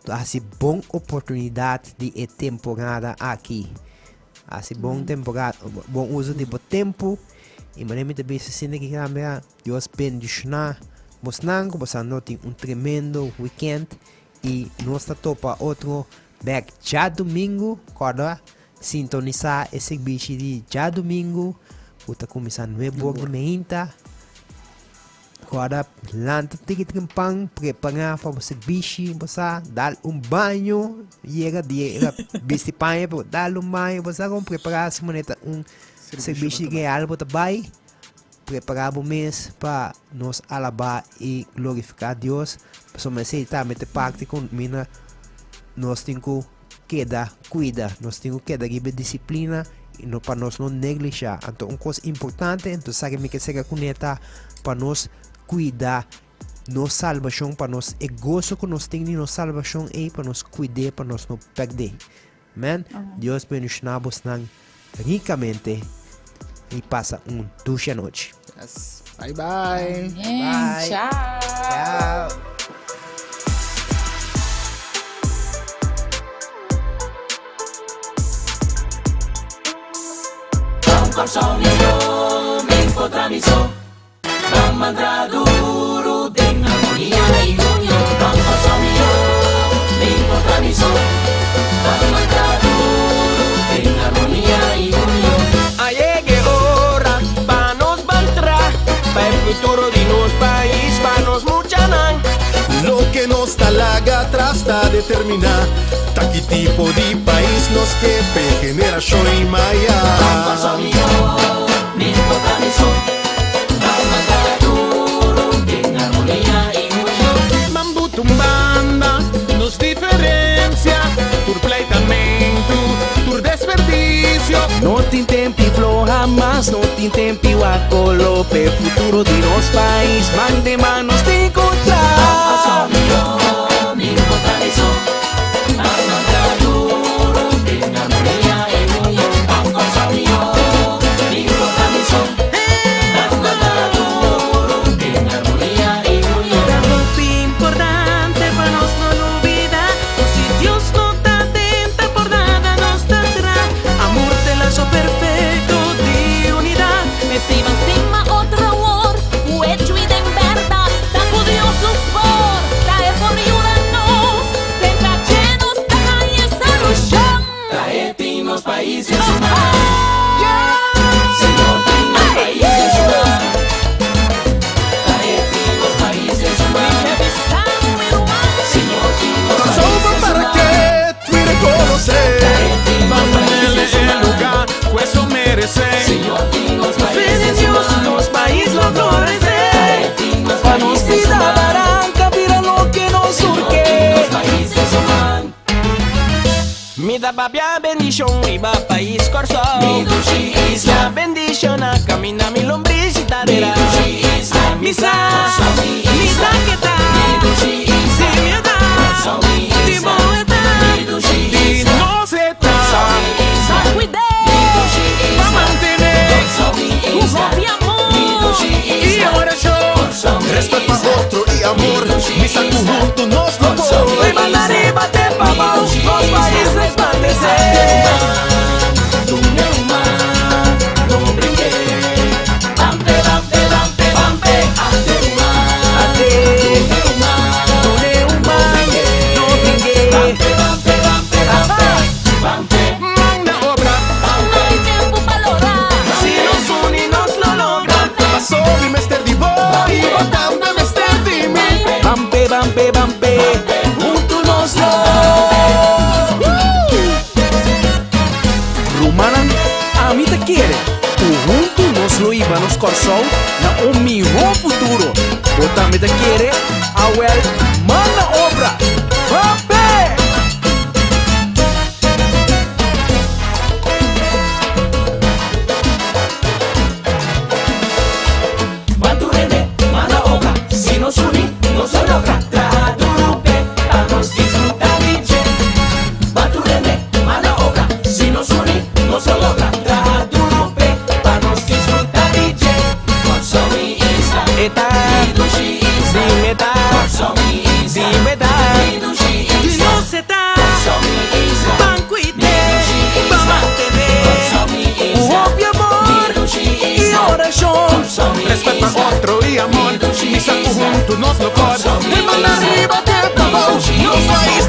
assim boa oportunidade de temporada aqui assim bom temporada bom uso de tempo e maneira de bisa sendo que também Deus bendicionar mostrando vamos a ter tremendo weekend e nós topa outro back já domingo quando sintonizar esse bicho de já domingo puta começar novo de meinta. Agora, lanta tigit-gimpang, prepara para o serviço, você dar banho, chega de panha, dar banho, você vai preparar a semana serviço real, você vai preparar o mês para nos alabar e glorificar Deus. Pessoal, se também te parte com mina, nós temos que cuidar, nós temos que dar disciplina e não para nós não negligenciar. Então, uma coisa importante, então sabe que seja conectar para nós cuidar nossa salvação para nós é gozo que nós temos nossa salvação e para nós cuidar para nós não perder. Amém? Deus bendicionamos ricamente e passa dulce noite. Yes. Bye bye. Bye. Tchau. Mantra duro en armonía y unión. Vamos a me encontramizo. Mantra duro en armonía y unión. Llegue hora pa nos mantra, pa el futuro de nos país, pa nos muchanan. Lo que nos talaga atrás está determinar. Ta que tipo de país nos que pe generación y maya. Vamos a me encontramizo. Tumbanda nos diferencia, tu pleitamento, tu desperdicio, No tem tempo flow jamás, no tem tempo a colope futuro de nos país, mande manos de encontrar. Nos país lo florecer, pa' nos vida barranca, mira lo que nos surge. Mi da babia bendición, mi va país corso. Isla bendición, a camina mi lombriz y tadera. Misa, misa que tal, si me da, di moeta, di no se ta. Cuidé, pa' mantener tu propio amor y ahora yo Respeto a otro y amor, mis juntos nos lo arriba, arriba, te vamos, los países resplandecer. No brinque, bampe, bampe, bampe, bampe, ante no brinque, bampe, bampe, bampe, bampe, bampe, manda obra, no hay tiempo para lograr, si nos unimos lo logra, Pasó mi Mr. D-Boy, y botando Mr. Timmy. bampe, bampe, bampe, juntos nos lo. Rumanan, a mí te quiere, tu juntos nos lo iba nos corazón, na un mejor futuro, botame te quiere, awel, manda obra, bampe. Baturene, manda obra, si nos unimos, nos lo logra. Tradurupe, vamos disfrutar dice. Baturene, manda obra, si nos unimos, nos lo logra. Tradurupe, vamos disfrutar dice. Consomi isla, eta, dimeta, dimeta, dinoseta, banquete, va mantener, obvio amor y oración. Respeto a otro y amor, mis juntos nos lo cortan. De mano arriba te vamos, no soy